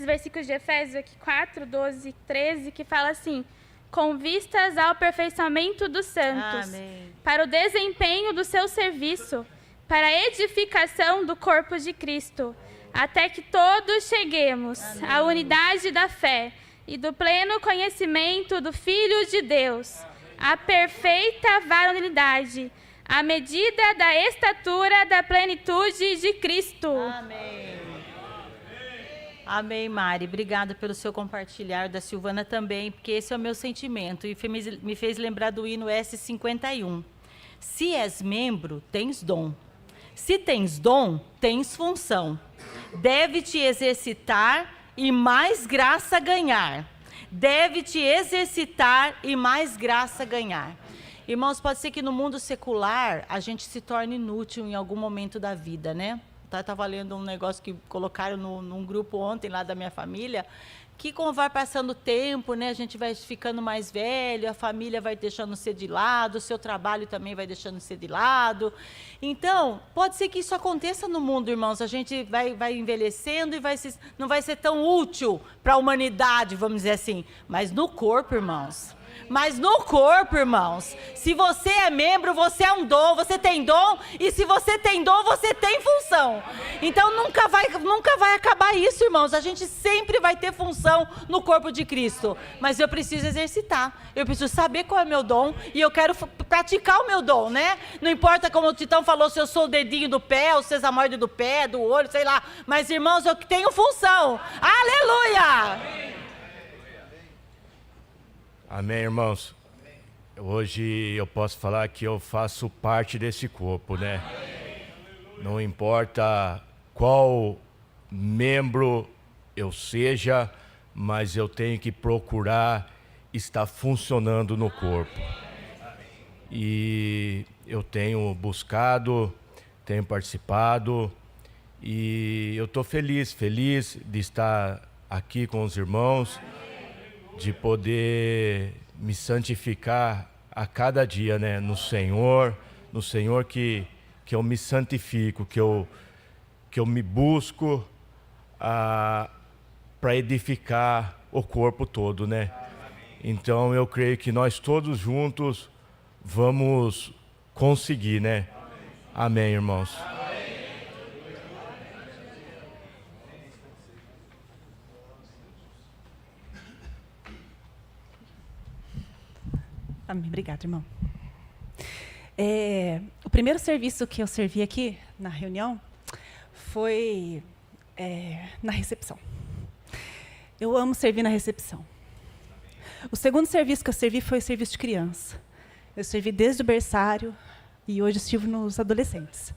versículos de Efésios aqui, 4, 12 e 13, que fala assim: com vistas ao aperfeiçoamento dos santos, Amém. para o desempenho do seu serviço, para a edificação do corpo de Cristo, até que todos cheguemos à unidade da fé e do pleno conhecimento do Filho de Deus, à perfeita varonilidade, à medida da estatura da plenitude de Cristo. Amém. Amém, Mari. Obrigada pelo seu compartilhar, da Silvana também, porque esse é o meu sentimento e me fez lembrar do hino S51. Se és membro, tens dom. Se tens dom, tens função. Deve te exercitar e mais graça ganhar. Deve te exercitar e mais graça ganhar. Irmãos, pode ser que no mundo secular a gente se torne inútil em algum momento da vida, né? Estava lendo um negócio que colocaram num grupo ontem lá da minha família, que como vai passando o tempo, né, a gente vai ficando mais velho, a família vai deixando ser de lado, o seu trabalho também vai deixando ser de lado. Então, pode ser que isso aconteça no mundo, irmãos. A gente vai envelhecendo e não vai ser tão útil para a humanidade, vamos dizer assim. Mas no corpo, irmãos. Se você é membro, você é um dom, você tem dom, e se você tem dom, você tem função. Então nunca vai acabar isso, irmãos. A gente sempre vai ter função no corpo de Cristo. Mas eu preciso exercitar. Eu preciso saber qual é o meu dom e eu quero praticar o meu dom, né? Não importa, como o Titão falou, se eu sou o dedinho do pé, o sesamoide do pé, do olho, sei lá. Mas, irmãos, eu tenho função. Aleluia! Amém, irmãos? Hoje eu posso falar que eu faço parte desse corpo, né? Não importa qual membro eu seja, mas eu tenho que procurar estar funcionando no corpo. E eu tenho buscado, tenho participado, e eu estou feliz de estar aqui com os irmãos, de poder me santificar a cada dia, né? No Senhor que eu me santifico, que eu me busco para edificar o corpo todo, né? Então eu creio que nós todos juntos vamos conseguir, né? Amém, irmãos. Amém. Obrigada, irmão. O primeiro serviço que eu servi aqui na reunião foi na recepção. Eu amo servir na recepção. O segundo serviço que eu servi foi o serviço de criança. Eu servi desde o berçário e hoje estive nos adolescentes.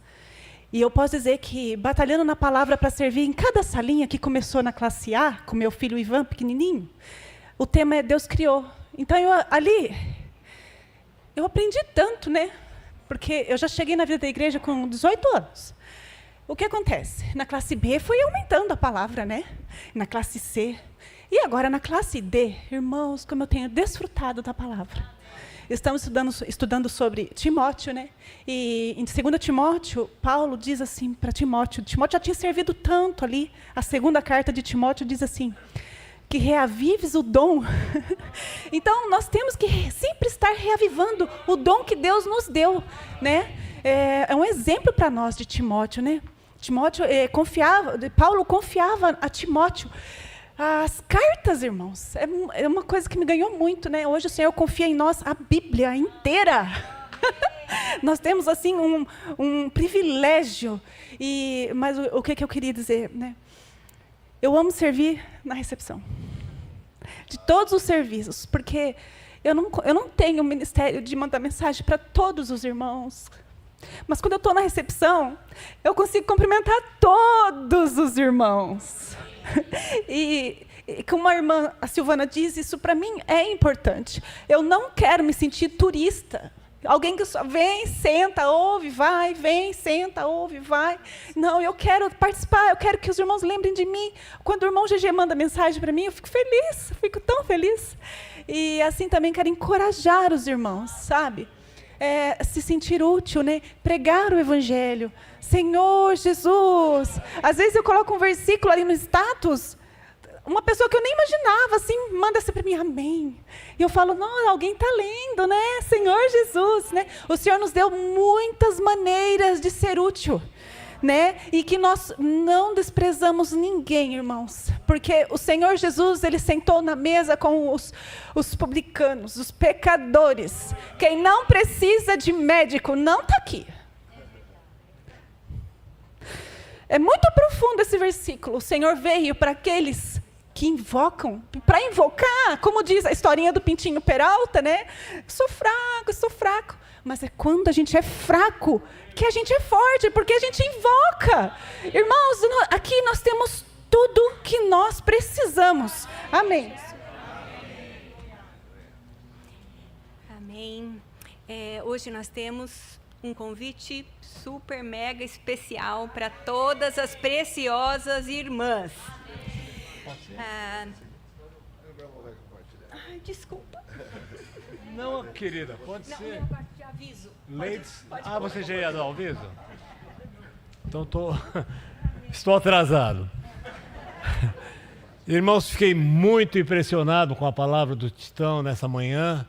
E eu posso dizer que, batalhando na palavra para servir em cada salinha que começou na classe A, com meu filho Ivan, pequenininho, o tema é Deus criou. Então, eu aprendi tanto, né? Porque eu já cheguei na vida da igreja com 18 anos. O que acontece? Na classe B foi aumentando a palavra, né? Na classe C. E agora na classe D, irmãos, como eu tenho desfrutado da palavra. Estamos estudando sobre Timóteo, né? E em 2 Timóteo, Paulo diz assim para Timóteo, já tinha servido tanto ali, a segunda carta de Timóteo diz assim, que reavives o dom. Então, nós temos que sempre estar reavivando o dom que Deus nos deu, né? É um exemplo para nós de Timóteo, né? Paulo confiava a Timóteo as cartas, irmãos. É uma coisa que me ganhou muito, né? Hoje o Senhor confia em nós a Bíblia inteira. Nós temos, assim, um privilégio. Mas o que eu queria dizer, né? Eu amo servir na recepção. De todos os serviços, porque eu não tenho o ministério de mandar mensagem para todos os irmãos. Mas quando eu estou na recepção, eu consigo cumprimentar todos os irmãos. E como a irmã, a Silvana diz, isso para mim é importante. Eu não quero me sentir turista. Alguém que só vem, senta, ouve, vai, vem, senta, ouve, vai. Não, eu quero participar, eu quero que os irmãos lembrem de mim. Quando o irmão GG manda mensagem para mim, eu fico feliz, fico tão feliz. E assim também quero encorajar os irmãos, sabe? Se sentir útil, né? Pregar o evangelho. Senhor Jesus. Às vezes eu coloco um versículo ali no status, uma pessoa que eu nem imaginava, assim, manda assim para mim, amém. E eu falo, não, alguém está lendo, né? Senhor Jesus, né? O Senhor nos deu muitas maneiras de ser útil, né? E que nós não desprezamos ninguém, irmãos. Porque o Senhor Jesus, ele sentou na mesa com os publicanos, os pecadores. Quem não precisa de médico não está aqui. É muito profundo esse versículo. O Senhor veio para aqueles que invocam, para invocar, como diz a historinha do Pintinho Peralta, né? Sou fraco. Mas é quando a gente é fraco que a gente é forte, porque a gente invoca. Irmãos, aqui nós temos tudo que nós precisamos. Amém. Amém. Hoje nós temos um convite super mega especial para todas as preciosas irmãs. Desculpa. Não, querida, pode ser. Não, de aviso. Ladies. Você já ia dar o aviso? Então estou atrasado. Irmãos, fiquei muito impressionado com a palavra do Titão nessa manhã.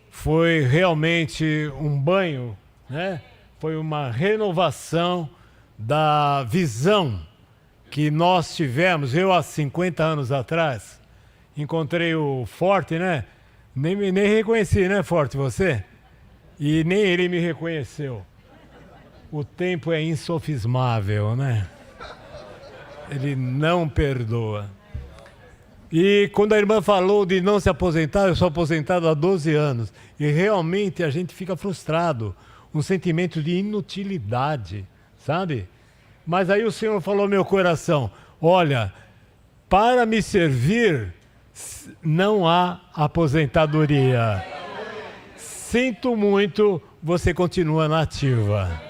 Foi realmente um banho, né? Foi uma renovação da visão que nós tivemos. Eu, há 50 anos atrás, encontrei o Forte, né? Nem reconheci, né, Forte, você? E nem ele me reconheceu. O tempo é insofismável, né? Ele não perdoa. E quando a irmã falou de não se aposentar, eu sou aposentado há 12 anos. E realmente a gente fica frustrado. Um sentimento de inutilidade, sabe? Mas aí o Senhor falou ao meu coração, olha, para me servir, não há aposentadoria. Sinto muito, você continua na ativa.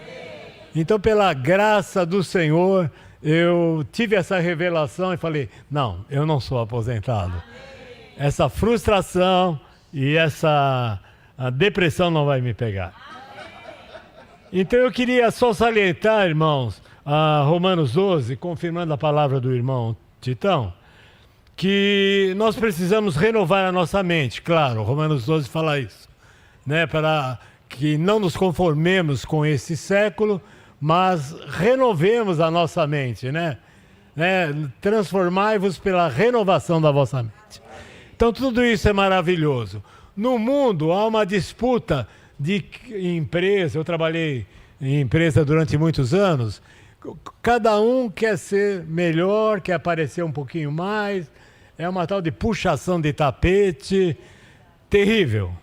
Então, pela graça do Senhor, eu tive essa revelação e falei, não, eu não sou aposentado. Essa frustração e essa depressão não vai me pegar. Então eu queria só salientar, irmãos, Romanos 12, confirmando a palavra do irmão Titão, que nós precisamos renovar a nossa mente. Claro, Romanos 12 fala isso, né? Para que não nos conformemos com esse século, mas renovemos a nossa mente, né? Transformai-vos pela renovação da vossa mente. Então tudo isso é maravilhoso. No mundo há uma disputa de empresa. Eu trabalhei em empresa durante muitos anos. Cada um quer ser melhor, quer aparecer um pouquinho mais. É uma tal de puxação de tapete terrível.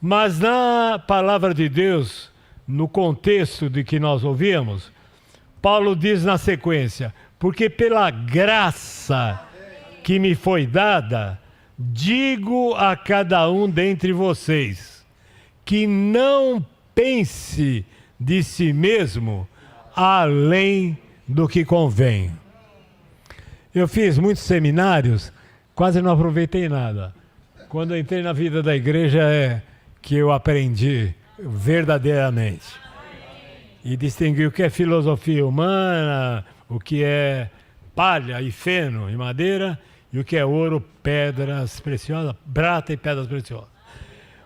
Mas na palavra de Deus, no contexto de que nós ouvimos, Paulo diz na sequência, porque pela graça que me foi dada, digo a cada um dentre vocês, que não pense de si mesmo além do que convém. Eu fiz muitos seminários, quase não aproveitei nada. Quando eu entrei na vida da igreja é que eu aprendi verdadeiramente. E distingui o que é filosofia humana, o que é palha e feno e madeira, e o que é ouro, pedras preciosas, prata e pedras preciosas.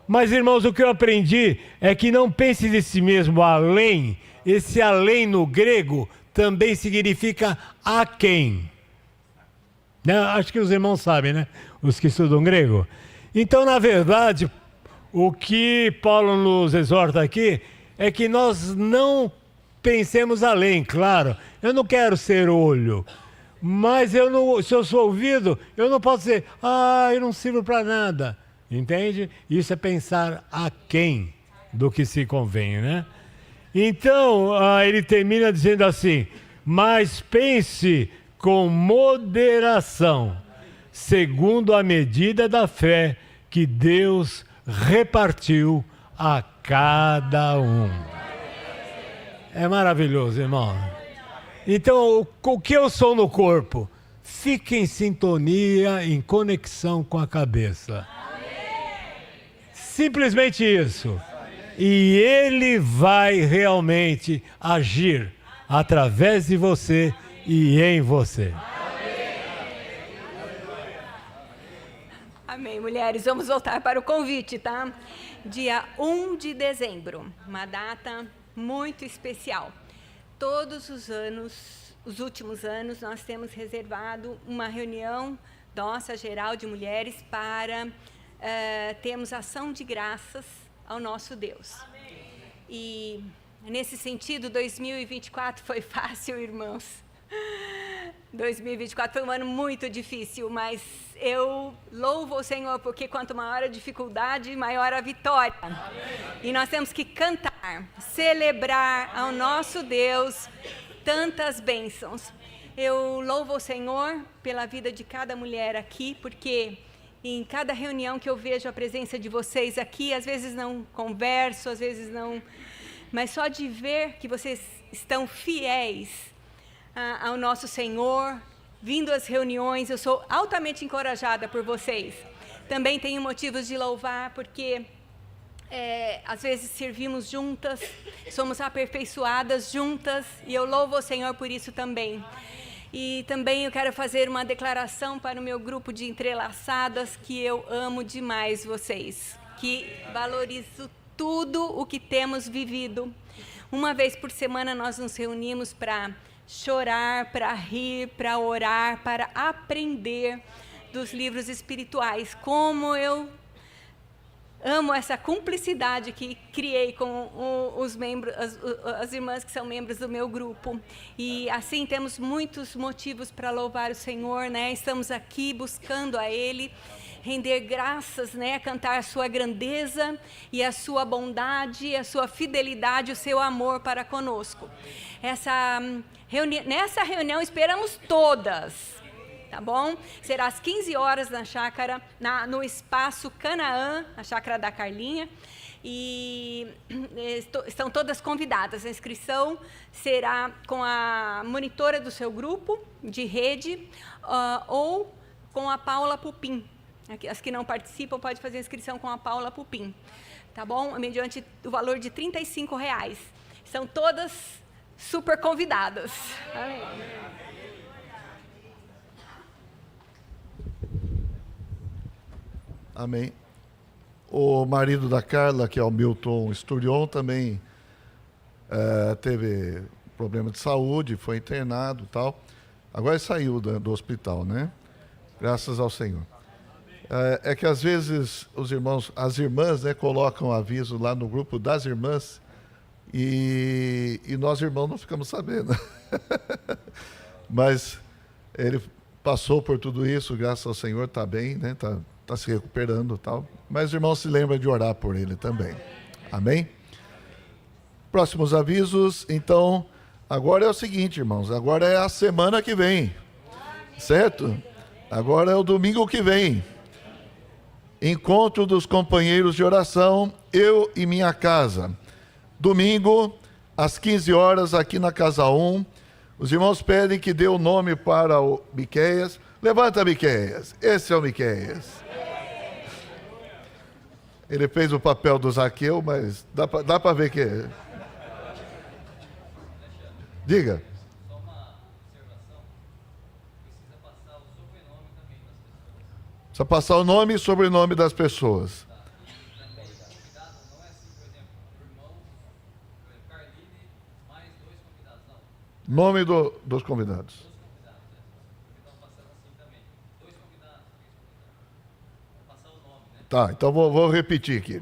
Mas, irmãos, o que eu aprendi é que não pense de si mesmo além. Esse além no grego também significa a quem. Acho que os irmãos sabem, né? Os que estudam grego. Então, na verdade, o que Paulo nos exorta aqui é que nós não pensemos além, claro. Eu não quero ser olho, mas se eu sou ouvido, eu não posso dizer, eu não sirvo para nada. Entende? Isso é pensar aquém do que se convém, né? Então, ele termina dizendo assim: mas pense com moderação, segundo a medida da fé que Deus repartiu a cada um. É maravilhoso, irmão. Então, o que eu sou no corpo? Fique em sintonia, em conexão com a cabeça. Simplesmente isso. E ele vai realmente agir através de você e em você. Amém, mulheres. Vamos voltar para o convite, tá? Dia 1 de dezembro, uma data muito especial. Todos os anos, os últimos anos, nós temos reservado uma reunião nossa, geral de mulheres, para termos ação de graças ao nosso Deus. Amém. E nesse sentido, 2024 foi fácil, irmãos. 2024 foi um ano muito difícil, mas eu louvo o Senhor, porque quanto maior a dificuldade, maior a vitória. Amém. E nós temos que cantar, celebrar ao nosso Deus tantas bênçãos. Eu louvo o Senhor pela vida de cada mulher aqui, porque em cada reunião que eu vejo a presença de vocês aqui, às vezes não converso, às vezes não, mas só de ver que vocês estão fiéis ao nosso Senhor, vindo às reuniões, eu sou altamente encorajada por vocês. Também tenho motivos de louvar, porque às vezes servimos juntas, somos aperfeiçoadas juntas, e eu louvo o Senhor por isso também. E também eu quero fazer uma declaração para o meu grupo de entrelaçadas, que eu amo demais vocês, que valorizo tudo o que temos vivido. Uma vez por semana nós nos reunimos para chorar, para rir, para orar, para aprender dos livros espirituais. Como eu amo essa cumplicidade que criei com os membros, as irmãs que são membros do meu grupo. E assim temos muitos motivos para louvar o Senhor, né? Estamos aqui buscando a Ele, render graças, né? Cantar a sua grandeza e a sua bondade, a sua fidelidade, o seu amor para conosco. Nessa reunião esperamos todas. Tá bom? Será às 15 horas na chácara, no Espaço Canaã, a chácara da Carlinha, e estão todas convidadas. A inscrição será com a monitora do seu grupo de rede ou com a Paula Pupim. As que não participam podem fazer a inscrição com a Paula Pupim, tá bom? Mediante o valor de R$35. São todas super convidadas. Amém. Amém. O marido da Carla, que é o Milton Sturion, também teve problema de saúde, foi internado e tal. Agora saiu do hospital, né? Graças ao Senhor. É que às vezes as irmãs, né, colocam aviso lá no grupo das irmãs e nós irmãos não ficamos sabendo. Mas ele passou por tudo isso, graças ao Senhor, está bem, né? Está se recuperando e tal. Mas os irmãos se lembram de orar por ele também. Amém? Próximos avisos. Então, agora é o seguinte, irmãos. Agora é a semana que vem. Certo? Agora é o domingo que vem. Encontro dos companheiros de oração, eu e minha casa. Domingo, às 15 horas, aqui na Casa 1. Os irmãos pedem que dê o nome para o Miqueias. Levanta, Miqueias. Esse é o Miqueias. Ele fez o papel do Zaqueu, mas dá para ver que é. Diga. Só uma observação. Precisa passar o sobrenome também das pessoas. Precisa passar o nome e sobrenome das pessoas. Não é assim, por exemplo, irmão, Carline, mais 2 convidados, não. Nome dos convidados. Tá, então vou repetir aqui.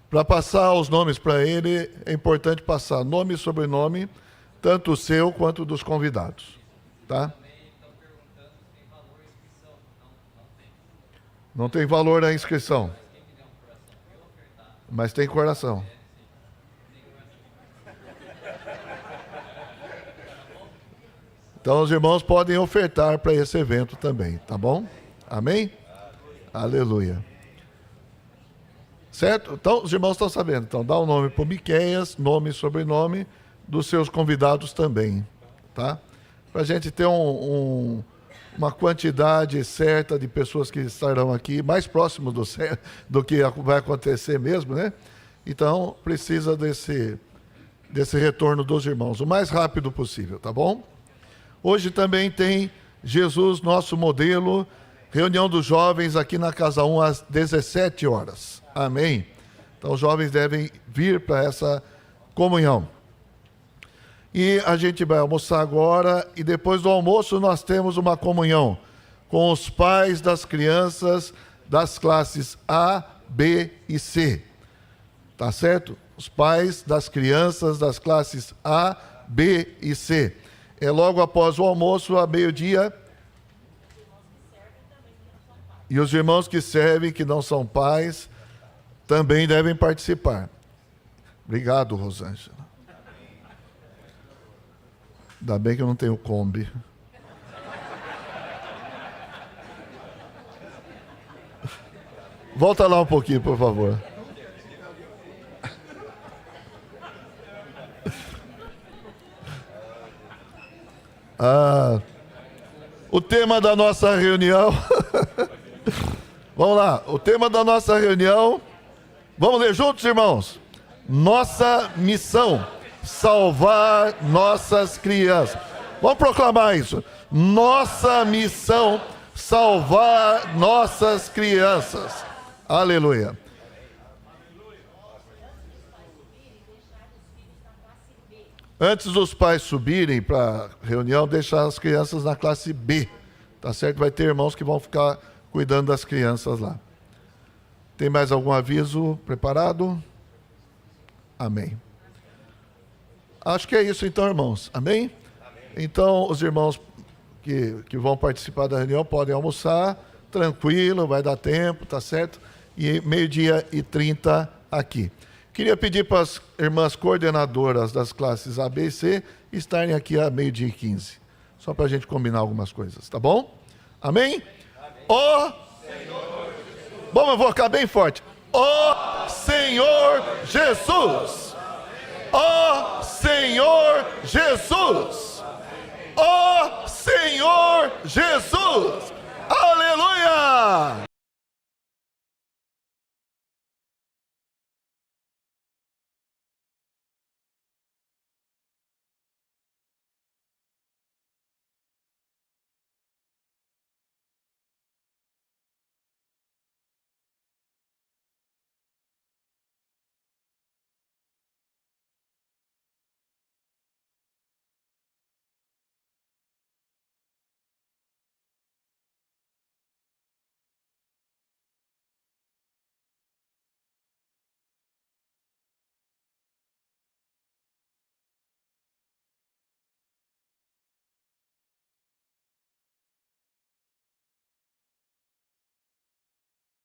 Para passar os nomes para ele, é importante passar nome e sobrenome, tanto o seu quanto dos convidados. Tá? Não tem valor a inscrição. Mas tem coração. Então os irmãos podem ofertar para esse evento também, tá bom? Amém? Aleluia. Certo? Então os irmãos estão sabendo. Então dá o nome para o Miqueias, nome e sobrenome dos seus convidados também, tá? Para a gente ter uma quantidade certa de pessoas que estarão aqui, mais próximo do que vai acontecer mesmo, né? Então precisa desse retorno dos irmãos, o mais rápido possível, tá bom? Hoje também tem Jesus, nosso modelo, reunião dos jovens aqui na Casa 1 às 17 horas. Amém? Então os jovens devem vir para essa comunhão. E a gente vai almoçar agora e depois do almoço nós temos uma comunhão com os pais das crianças das classes A, B e C. Tá certo? Os pais das crianças das classes A, B e C. É logo após o almoço, a meio-dia. E os irmãos que servem, que não são pais, também devem participar. Obrigado, Rosângela. Ainda bem que eu não tenho Kombi. Volta lá um pouquinho, por favor. O tema da nossa reunião. Vamos lá, o tema da nossa reunião. Vamos ler juntos, irmãos? Nossa missão: salvar nossas crianças. Vamos proclamar isso. Nossa missão: salvar nossas crianças. Aleluia. Antes dos pais subirem para a reunião, deixar as crianças na classe B. Tá certo? Vai ter irmãos que vão ficar cuidando das crianças lá. Tem mais algum aviso preparado? Amém. Acho que é isso então, irmãos. Amém? Então, os irmãos que vão participar da reunião podem almoçar, tranquilo, vai dar tempo, tá certo? E 12h30 aqui. Queria pedir para as irmãs coordenadoras das classes A, B e C estarem aqui a 12h15. Só para a gente combinar algumas coisas, tá bom? Amém? Ó Senhor Jesus. Bom, eu vou ficar bem forte. Ó Senhor Jesus. Ó Senhor Jesus. Ó Senhor Jesus. Aleluia!